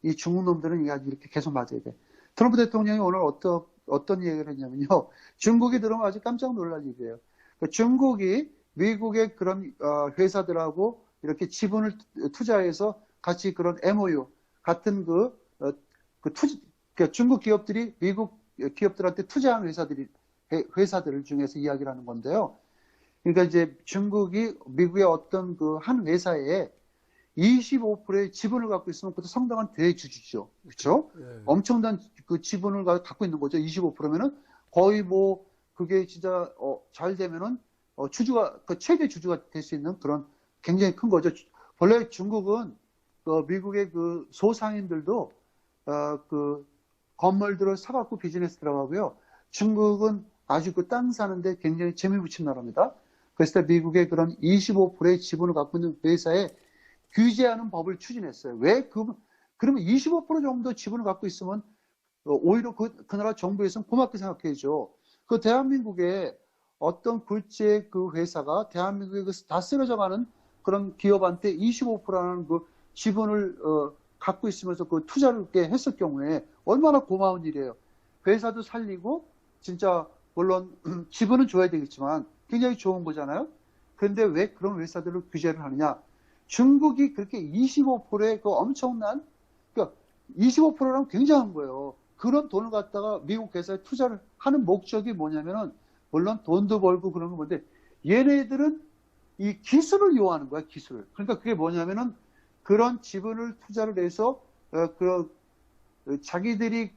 이 중국 놈들은 이렇게 계속 맞아야 돼. 트럼프 대통령이 오늘 어떤 얘기를 했냐면요. 중국이 들어오면 아주 깜짝 놀랄 일이에요. 중국이 미국의 그런 회사들하고 이렇게 지분을 투자해서 같이 그런 MOU 같은 중국 기업들이 미국 기업들한테 투자한 회사들 중에서 이야기를 하는 건데요. 그러니까 이제 중국이 미국의 어떤 한 회사에 25%의 지분을 갖고 있으면 그것도 상당한 대주주죠. 그렇죠? 예. 엄청난 그 지분을 갖고 있는 거죠. 25%면은 거의 그게 진짜 잘 되면은 주주가 최대 주주가 될 수 있는 그런 굉장히 큰 거죠. 원래 중국은 미국의 그 소상인들도 건물들을 사갖고 비즈니스 들어가고요. 중국은 아주 땅 사는데 굉장히 재미 붙인 나라입니다. 그래서 미국의 그런 25%의 지분을 갖고 있는 회사에 규제하는 법을 추진했어요. 그러면 25% 정도 지분을 갖고 있으면 오히려 그 나라 정부에서는 고맙게 생각해야죠. 대한민국에 어떤 굴지의 그 회사가 대한민국에 다 쓰러져가는 그런 기업한테 25%라는 그 지분을 갖고 있으면서 그 투자를 이렇게 했을 경우에 얼마나 고마운 일이에요. 회사도 살리고 진짜 물론 지분은 줘야 되겠지만 굉장히 좋은 거잖아요. 그런데 왜 그런 회사들을 규제를 하느냐? 중국이 그렇게 25%의 그 엄청난, 그러니까 25%랑 굉장한 거예요. 그런 돈을 갖다가 미국 회사에 투자를 하는 목적이 뭐냐면은, 물론 돈도 벌고 그런 건 뭔데, 얘네들은 이 기술을 요하는 거야, 기술을. 그러니까 그게 뭐냐면은, 그런 지분을 투자를 해서, 자기들이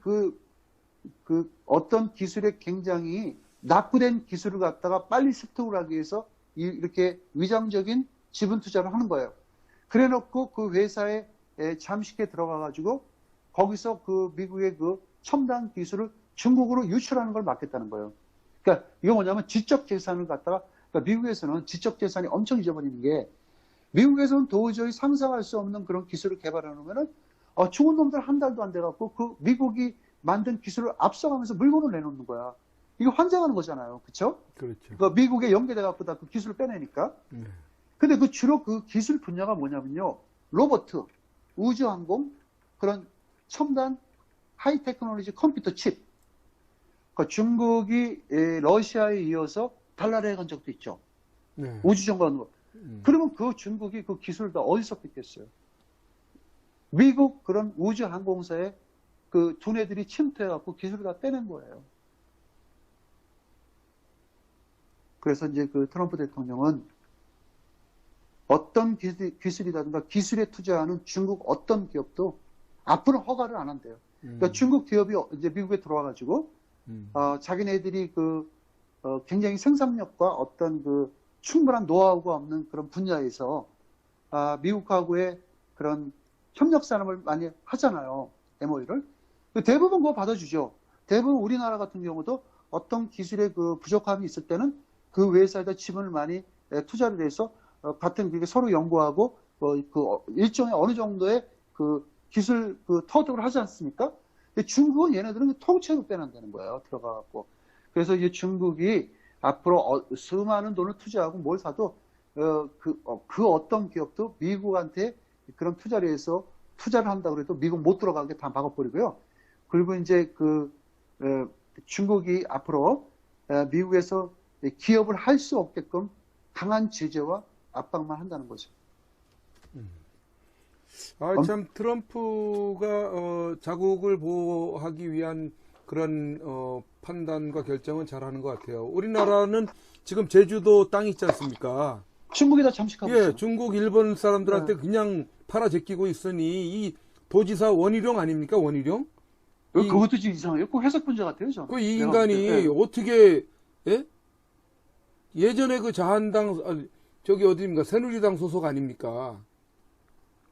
어떤 기술에 굉장히 낙후된 기술을 갖다가 빨리 습득을 하기 위해서 이렇게 위장적인 지분 투자를 하는 거예요. 그래 놓고 그 회사에 잠식해 들어가가지고 거기서 그 미국의 그 첨단 기술을 중국으로 유출하는 걸 막겠다는 거예요. 그러니까 이거 뭐냐면 지적 재산을 갖다가, 그러니까 미국에서는 지적 재산이 엄청 잊어버리는 게, 미국에서는 도저히 상상할 수 없는 그런 기술을 개발해 놓으면은 중국 놈들 한 달도 안 돼갖고 그 미국이 만든 기술을 앞서가면서 물건을 내놓는 거야. 이거 환장하는 거잖아요. 그쵸? 그렇죠. 그 미국에 연계돼갖고 다 그 기술을 빼내니까. 근데 그 주로 그 기술 분야가 뭐냐면요. 로버트, 우주항공, 그런 첨단 하이 테크놀로지 컴퓨터 칩. 그 중국이 러시아에 이어서 달나라에 간 적도 있죠. 네. 우주정거하는 거. 그러면 그 중국이 그 기술을 다 어디서 뺐겠어요? 미국 그런 우주항공사에 그 두뇌들이 침투해갖고 기술을 다 빼낸 거예요. 그래서 이제 그 트럼프 대통령은 어떤 기술이라든가 기술에 투자하는 중국 어떤 기업도 앞으로 허가를 안 한대요. 그러니까 중국 기업이 이제 미국에 들어와가지고 자기네들이 굉장히 생산력과 어떤 그 충분한 노하우가 없는 그런 분야에서 미국하고의 그런 협력 산업을 많이 하잖아요. MOU를. 대부분 그거 받아주죠. 대부분 우리나라 같은 경우도 어떤 기술의 그 부족함이 있을 때는 그 회사에다 지분을 많이 투자를 해서 같은 게 서로 연구하고 일종의 어느 정도의 그 기술 터득을 하지 않습니까? 근데 중국은 얘네들은 통째로 빼낸다는 거예요. 들어가갖고. 그래서 이제 중국이 앞으로 수많은 돈을 투자하고 뭘 사도 그 어떤 기업도 미국한테 그런 투자를 해서 투자를 한다고 해도 미국 못 들어가게 다 막아버리고요. 그리고 이제 중국이 앞으로 미국에서 기업을 할 수 없게끔 강한 제재와 압박만 한다는 거죠. 참 트럼프가 자국을 보호하기 위한 그런 판단과 결정은 잘하는 것 같아요. 우리나라는 지금 제주도 땅 있지 않습니까? 중국이 다 잠식하고 있어요. 예, 중국, 일본 사람들한테 그냥 팔아 제끼고 있으니 이 도지사 원희룡 아닙니까? 원희룡? 그것도 지금 이상해요. 꼭 해석 문제 같아요, 저는. 이 인간이 어떻게 예전에 그 자한당 저기 어디입니까? 새누리당 소속 아닙니까?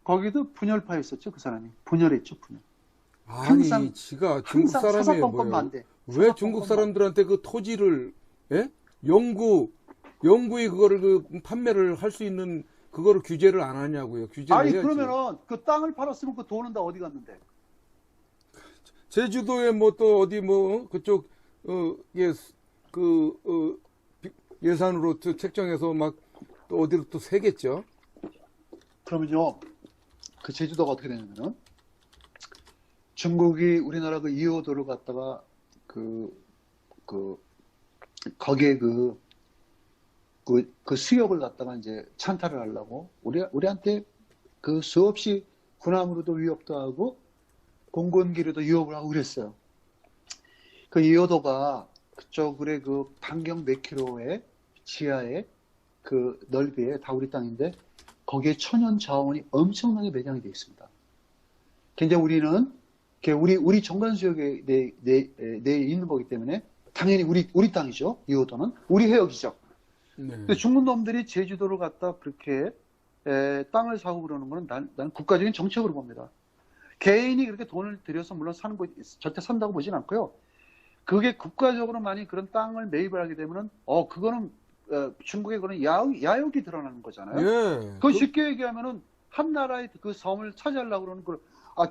거기도 분열파 있었죠, 그 사람이. 분열했죠, 분열. 아니, 지가 중국 사람이에요, 뭐예요? 왜 중국 사람들한테 그 토지를 영구히 그거를 판매를 할 수 있는 그거를 규제를 안 하냐고요. 규제를 아니, 해야지. 그러면은 그 땅을 팔았으면 그 돈은 다 어디 갔는데? 제주도에 뭐 또 어디 그쪽 예산으로 책정해서 막 또 어디로 또 세겠죠. 그러면요, 그 제주도가 어떻게 되냐면은 중국이 우리나라 그 2호도를 갖다가 거기에 그 수역을 갖다가 이제 찬탈을 하려고 우리한테 그 수없이 군함으로도 위협도 하고 공군기로도 위협을 하고 그랬어요. 그 2호도가 그쪽에 그 반경 몇 킬로의 지하에 그 넓이에 다 우리 땅인데 거기에 천연 자원이 엄청나게 매장이 되어 있습니다. 굉장히 우리는 우리 정관수역에 내에 있는 거기 때문에 당연히 우리 땅이죠. 2호도는 우리 해역이죠. 네. 근데 중국 놈들이 제주도를 갖다 그렇게 땅을 사고 그러는 거는 난 국가적인 정책으로 봅니다. 개인이 그렇게 돈을 들여서 물론 사는 거 절대 산다고 보진 않고요. 그게 국가적으로 많이 그런 땅을 매입을 하게 되면은 그거는 중국의 그런 야욕이 드러나는 거잖아요. 예. 그 쉽게 얘기하면은 한 나라의 그 섬을 차지하려고 그러는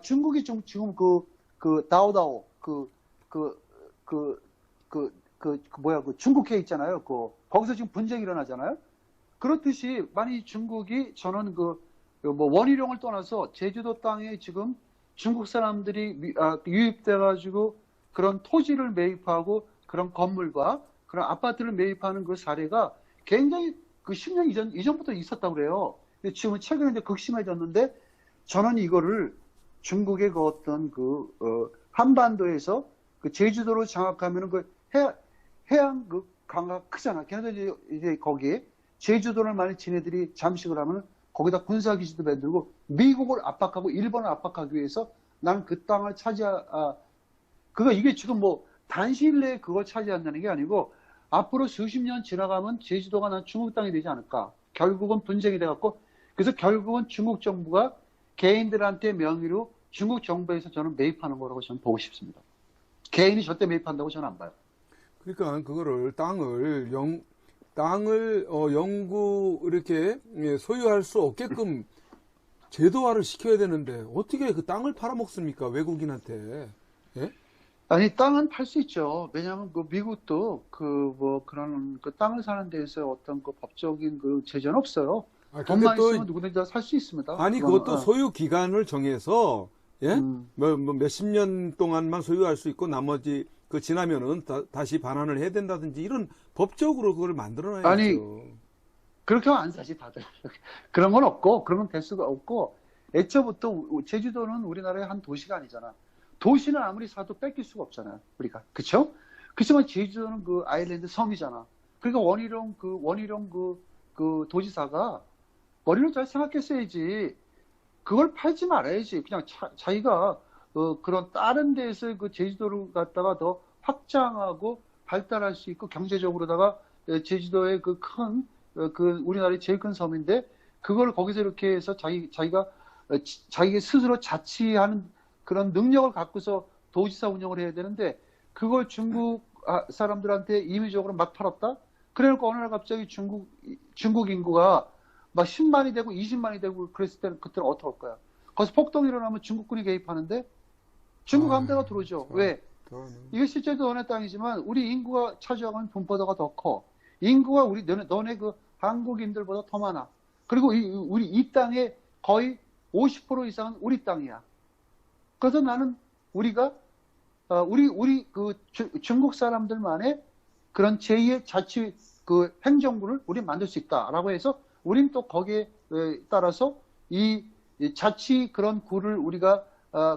중국이 지금 다오다오 중국해 있잖아요. 거기서 지금 분쟁이 일어나잖아요. 그렇듯이 만약 중국이 저는 원희룡을 떠나서 제주도 땅에 지금 중국 사람들이 유입돼 가지고 그런 토지를 매입하고 그런 건물과 그런 아파트를 매입하는 그 사례가 굉장히 그 10년 이전부터 있었다고 그래요. 근데 지금은 최근에 이제 극심해졌는데 저는 이거를 중국의 그 어떤 한반도에서 그 제주도를 장악하면은 그 해양 그 강가 크잖아. 걔네들 이제 거기에 제주도를 만약 지네들이 잠식을 하면 거기다 군사기지도 만들고 미국을 압박하고 일본을 압박하기 위해서 나는 그 땅을 이게 지금 뭐 단시일 내에 그걸 차지한다는 게 아니고 앞으로 수십 년 지나가면 제주도가 난 중국 땅이 되지 않을까. 결국은 분쟁이 돼갖고 그래서 결국은 중국 정부가 개인들한테 명의로 중국 정부에서 저는 매입하는 거라고 저는 보고 싶습니다. 개인이 절대 매입한다고 저는 안 봐요. 그러니까 그거를 땅을 영구 이렇게 소유할 수 없게끔 제도화를 시켜야 되는데 어떻게 그 땅을 팔아먹습니까? 외국인한테. 예? 아니, 땅은 팔 수 있죠. 왜냐하면 그 미국도 그런 그 땅을 사는 데에서 어떤 그 법적인 그 제재는 없어요. 근데 돈만 또 있으면 누구든지 다 살 수 있습니다. 아니 그것도 소유 기간을 정해서 예? 뭐 몇십 년 동안만 소유할 수 있고 나머지 그 지나면은 다시 반환을 해야 된다든지 이런 법적으로 그걸 만들어놔야죠. 아니, 그렇게 하면 안 사지 다들. 그런 건 없고 그런 건 될 수가 없고 애초부터 제주도는 우리나라의 한 도시가 아니잖아. 도시는 아무리 사도 뺏길 수가 없잖아요. 우리가. 그쵸? 그렇지만 제주도는 그 아일랜드 섬이잖아. 그러니까 원희룡 그 도지사가 머리로 잘 생각했어야지. 그걸 팔지 말아야지. 그냥 자기가 그런 다른 데에서 그 제주도를 갖다가 더 확장하고 발달할 수 있고 경제적으로다가 제주도의 그 큰 우리나라의 제일 큰 섬인데 그걸 거기서 이렇게 해서 자기가 스스로 자치하는 그런 능력을 갖고서 도지사 운영을 해야 되는데 그걸 중국 사람들한테 임의적으로 막 팔았다? 그래놓고 어느 날 갑자기 중국 인구가 막 10만이 되고 20만이 되고 그랬을 때는 그때는 어떻게 할 거야? 거기서 폭동이 일어나면 중국군이 개입하는데 중국 함대가 들어오죠. 왜? 이게 실제 너네 땅이지만 우리 인구가 차지하고 있는 분포도가 더 커. 인구가 너네 그 한국인들보다 더 많아. 그리고 우리 이 땅의 거의 50% 이상은 우리 땅이야. 그래서 나는 우리가 우리 그 중국 사람들만의 그런 제2의 자치 그 행정부를 우리 만들 수 있다라고 해서 우린 또 거기에 따라서 이 자치 그런 구를 우리가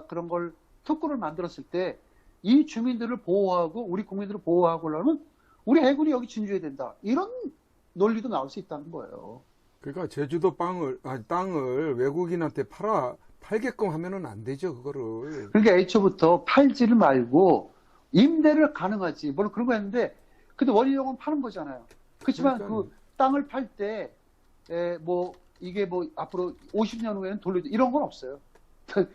그런 걸 특구를 만들었을 때 이 주민들을 보호하고 우리 국민들을 보호하고 그러면 우리 해군이 여기 진주해야 된다. 이런 논리도 나올 수 있다는 거예요. 그러니까 제주도 땅을 외국인한테 팔게끔 하면은 안 되죠, 그거를. 그러니까 애초부터 팔지를 말고 임대를 가능하지. 물론 그런 거 했는데 근데 원희룡은 파는 거잖아요. 그렇지만 그 땅을 팔 때 이게 앞으로 50년 후에는 돌려줘 이런 건 없어요.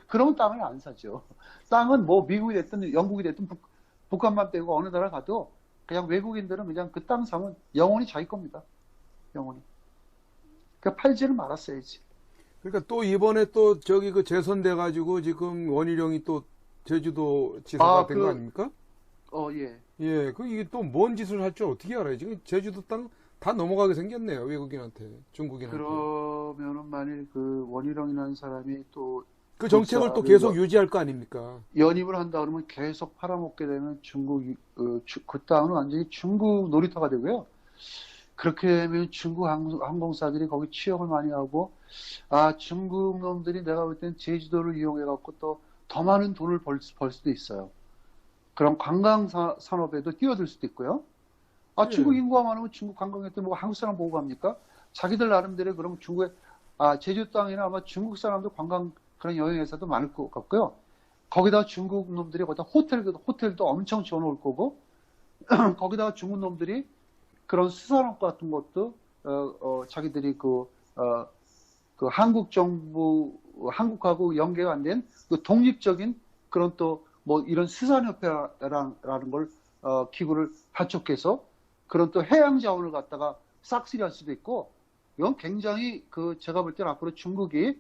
그런 땅을 안 사죠. 땅은 뭐 미국이 됐든 영국이 됐든 북한만 빼고 어느 나라 가도 그냥 외국인들은 그냥 그 땅 사면 영원히 자기 겁니다. 영원히. 그러니까 팔지를 말았어야지. 그러니까 또 이번에 또 저기 그 재선돼 가지고 지금 원희룡이 또 제주도 지사가 된 거 아닙니까? 예. 예, 이게 또 뭔 짓을 할 줄 어떻게 알아요? 지금 제주도 땅 다 넘어가게 생겼네요, 외국인한테, 중국인한테. 그러면은 만일 그 원희룡이라는 사람이 또 그 정책을 또 계속 유지할 거 아닙니까? 연임을 한다 그러면 계속 팔아먹게 되면 그 땅은 완전히 중국 놀이터가 되고요. 그렇게 되면 중국 항공사들이 거기 취업을 많이 하고, 중국 놈들이 내가 볼 땐 제주도를 이용해갖고 또 더 많은 돈을 벌 수도 있어요. 그런 관광 산업에도 뛰어들 수도 있고요. 중국 인구가 많으면 중국 관광객들 뭐 한국 사람 보고 갑니까? 자기들 나름대로 그럼 중국에, 제주 땅에는 아마 중국 사람들 관광 그런 여행회사도 많을 것 같고요. 거기다 중국 놈들이 거기다 호텔도 엄청 지어놓을 거고, 거기다가 중국 놈들이 그런 수산업 같은 것도, 자기들이 한국 정부, 한국하고 연계가 안 된 그 독립적인 그런 또 뭐 이런 수산협회라는 걸, 기구를 발족해서 그런 또 해양 자원을 갖다가 싹쓸이 할 수도 있고, 이건 굉장히 제가 볼 때는 앞으로 중국이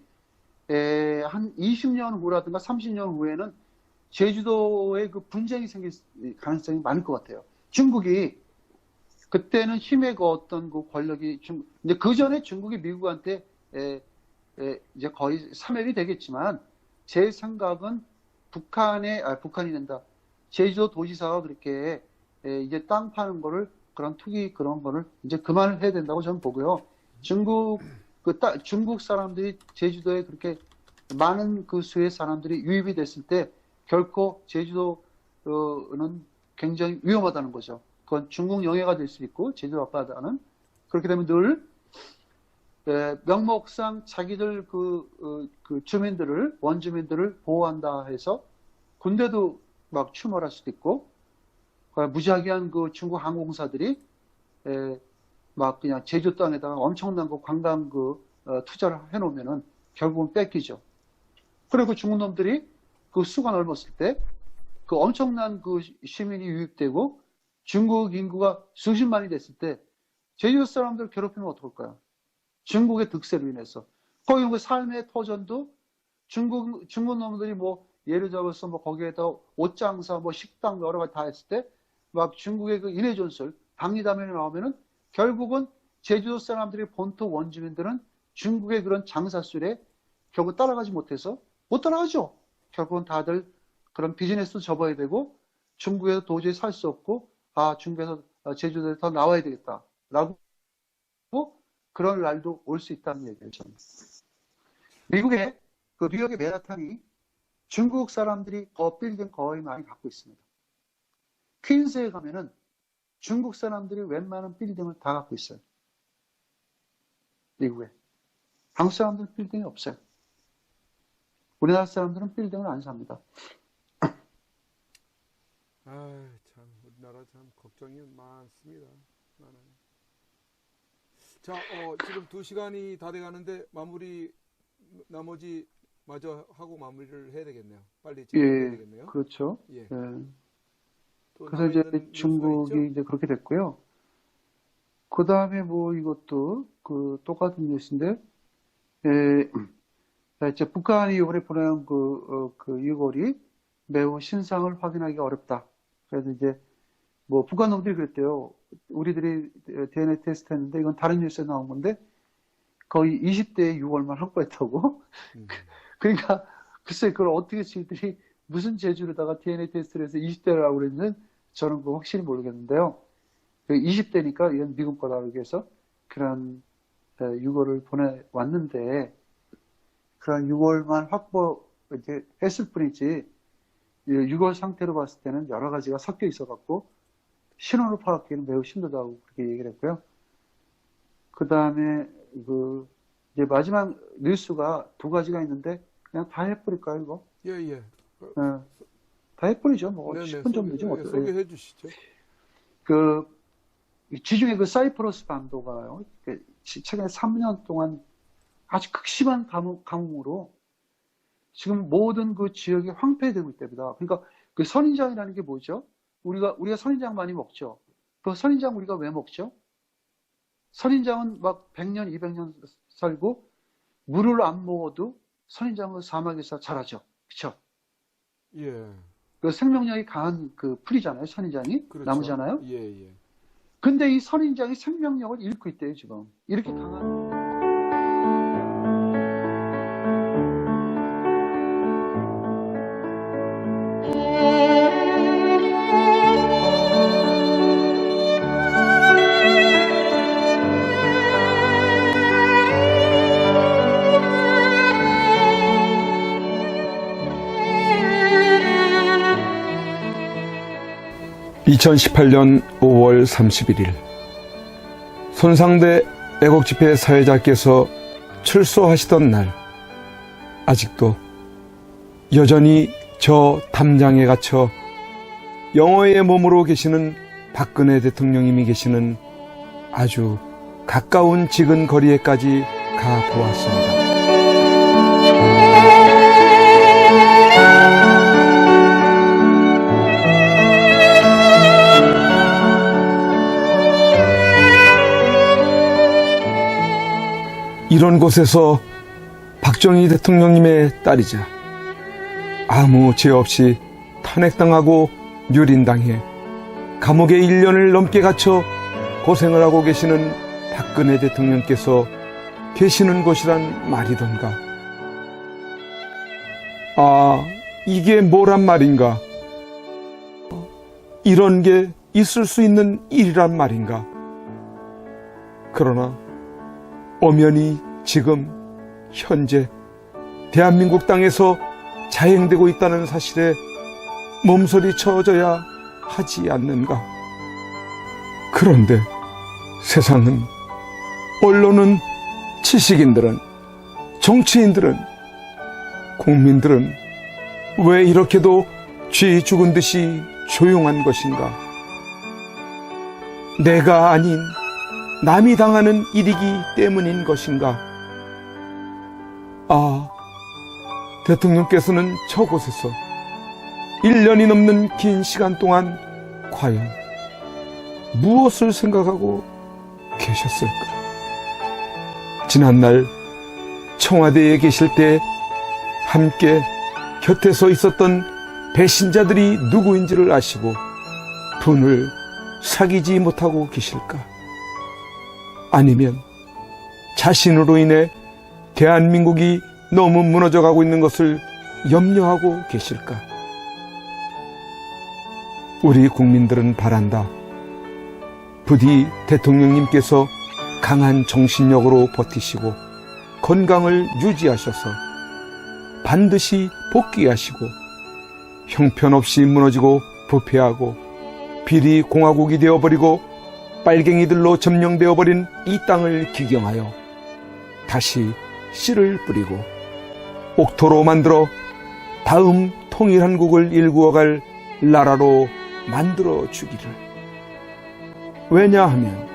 한 20년 후라든가 30년 후에는 제주도에 그 분쟁이 생길 가능성이 많을 것 같아요. 중국이 그때는 힘의 그 어떤 그 권력이 근데 그 전에 중국이 미국한테 이제 거의 사멸이 되겠지만 제 생각은 북한이 된다. 제주도 도지사가 그렇게 이제 땅 파는 거를 그런 투기 그런 거를 이제 그만을 해야 된다고 저는 보고요. 중국 사람들이 제주도에 그렇게 많은 그 수의 사람들이 유입이 됐을 때 결코 제주도는 굉장히 위험하다는 거죠. 그건 중국 영해가 될 수 있고 제주도 앞바다는 그렇게 되면 늘 명목상 자기들 그 주민들을 원주민들을 보호한다 해서 군대도 막 출몰할 수도 있고 무지하게한 그 중국 항공사들이 막 그냥 제주 땅에다가 엄청난 그 관광 투자를 해놓으면은 결국은 뺏기죠. 그리고 중국 놈들이 그 수가 넓었을 때 그 엄청난 그 시민이 유입되고 중국 인구가 수십만이 됐을 때 제주도 사람들 괴롭히면 어떡할까요? 중국의 득세로 인해서. 거기 그 삶의 터전도 중국 놈들이 뭐 예를 들어서 뭐 거기에다 옷장사 뭐 식당 여러 가지 다 했을 때 막 중국의 그 인해존술 박리담면이 나오면은 결국은 제주도 사람들이 본토 원주민들은 중국의 그런 장사술에 결국 따라가지 못해서 못 따라가죠. 결국은 다들 그런 비즈니스도 접어야 되고 중국에서 도저히 살 수 없고 중국에서 제주도에 더 나와야 되겠다라고 그런 날도 올 수 있다는 얘기를 저는. 미국의 그 뉴욕의 맨하탄이 중국 사람들이 빌딩 거의 많이 갖고 있습니다. 퀸즈에 가면은 중국 사람들이 웬만한 빌딩을 다 갖고 있어요. 미국에. 한국 사람들은 빌딩이 없어요. 우리나라 사람들은 빌딩을 안 삽니다. 참, 우리나라 참 걱정이 많습니다. 많아요. 자, 지금 2시간이 다 돼가는데 나머지 마저 하고 마무리를 해야 되겠네요. 빨리 진행해야 되겠네요. 그렇죠. 예. 그래서 이제 중국이 이제 그렇게 됐고요. 그 다음에 뭐 이것도 그 똑같은 뉴스인데, 이제 북한이 이번에 보낸 그 유골이 매우 신상을 확인하기가 어렵다. 그래서 이제 뭐 북한 놈들이 그랬대요. 우리들이 DNA 테스트 했는데 이건 다른 뉴스에 나온 건데 거의 20대의 유골만 확보했다고. 그러니까 글쎄 그걸 어떻게 저희들이 무슨 재주로다가 DNA 테스트를 해서 20대라고 그랬는지 저는 그거 확실히 모르겠는데요. 20대니까 이건 미국 거다 그렇게 해서 그런 유골을 보내왔는데 그런 유골만 확보 이제 했을 뿐이지 유골 상태로 봤을 때는 여러 가지가 섞여 있어갖고 신원을 파악하기는 매우 힘들다고 그렇게 얘기를 했고요. 그 다음에 이제 마지막 뉴스가 2가지가 있는데 그냥 다 해버릴까요 이거? 예. 다 해버리죠. 뭐 네네, 10분 정도지 뭐. 소개해 주시죠. 지중해 사이프러스 반도가요. 최근에 3년 동안 아주 극심한 가뭄으로 지금 모든 그 지역이 황폐되고 있답니다. 그러니까 그 선인장이라는 게 뭐죠? 우리가 선인장 많이 먹죠. 그 선인장 우리가 왜 먹죠? 선인장은 막 100년, 200년 살고 물을 안 먹어도 선인장은 사막에서 자라죠. 그렇죠? 예. 그 생명력이 강한 그 풀이잖아요. 선인장이. 그렇죠. 나무잖아요. 예. 근데 이 선인장이 생명력을 잃고 있대요, 지금. 이렇게 강한. 2018년 5월 31일 손상대 애국집회 사회자께서 출소하시던 날 아직도 여전히 저 담장에 갇혀 영어의 몸으로 계시는 박근혜 대통령님이 계시는 아주 가까운 지근 거리에까지 가보았습니다. 이런 곳에서 박정희 대통령님의 딸이자 아무 죄 없이 탄핵당하고 유린당해 감옥에 1년을 넘게 갇혀 고생을 하고 계시는 박근혜 대통령께서 계시는 곳이란 말이던가. 이게 뭐란 말인가. 이런 게 있을 수 있는 일이란 말인가? 그러나 엄연히 지금 현재 대한민국 땅에서 자행되고 있다는 사실에 몸서리 쳐줘야 하지 않는가? 그런데 세상은, 언론은, 지식인들은, 정치인들은, 국민들은 왜 이렇게도 쥐 죽은 듯이 조용한 것인가? 내가 아닌 남이 당하는 일이기 때문인 것인가? 아, 대통령께서는 저곳에서 1년이 넘는 긴 시간 동안 과연 무엇을 생각하고 계셨을까? 지난날 청와대에 계실 때 함께 곁에 서 있었던 배신자들이 누구인지를 아시고 분을 사귀지 못하고 계실까? 아니면 자신으로 인해 대한민국이 너무 무너져가고 있는 것을 염려하고 계실까? 우리 국민들은 바란다. 부디 대통령님께서 강한 정신력으로 버티시고 건강을 유지하셔서 반드시 복귀하시고 형편없이 무너지고 부패하고 비리 공화국이 되어버리고 빨갱이들로 점령되어버린 이 땅을 기경하여 다시 씨를 뿌리고 옥토로 만들어 다음 통일한국을 일구어갈 나라로 만들어 주기를. 왜냐하면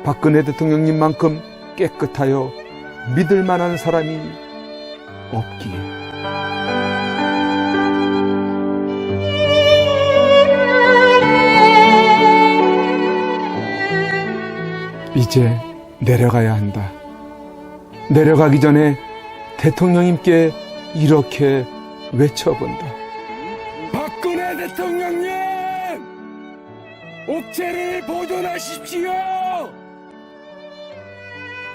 박근혜 대통령님만큼 깨끗하여 믿을 만한 사람이 없기에. 이제 내려가야 한다. 내려가기 전에 대통령님께 이렇게 외쳐본다. 박근혜 대통령님! 옥체를 보존하십시오!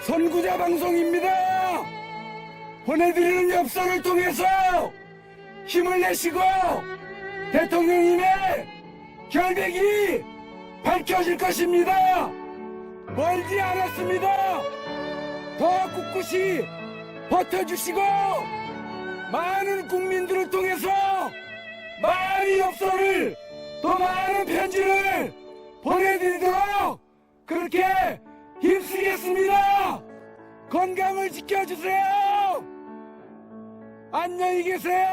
선구자 방송입니다! 보내드리는 엽서를 통해서 힘을 내시고 대통령님의 결백이 밝혀질 것입니다! 멀지 않았습니다! 더 꿋꿋이 버텨주시고 많은 국민들을 통해서 많은 엽서를, 더 많은 편지를 보내드리도록 그렇게 힘쓰겠습니다. 건강을 지켜주세요. 안녕히 계세요.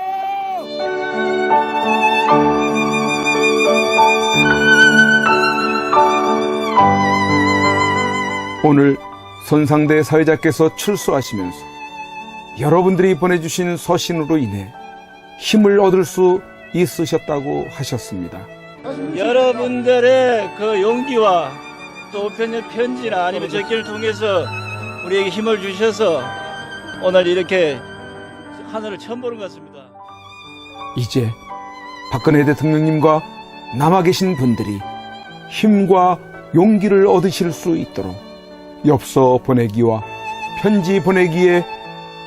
오늘 손상대 사회자께서 출소하시면서 여러분들이 보내주신 서신으로 인해 힘을 얻을 수 있으셨다고 하셨습니다. 여러분들의 그 용기와 또 우편의 편지나 아니면 적기를 통해서 우리에게 힘을 주셔서 오늘 이렇게 하늘을 처음 보는 것 같습니다. 이제 박근혜 대통령님과 남아 계신 분들이 힘과 용기를 얻으실 수 있도록 엽서 보내기와 편지 보내기에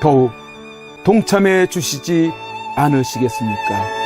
더욱 동참해 주시지 않으시겠습니까?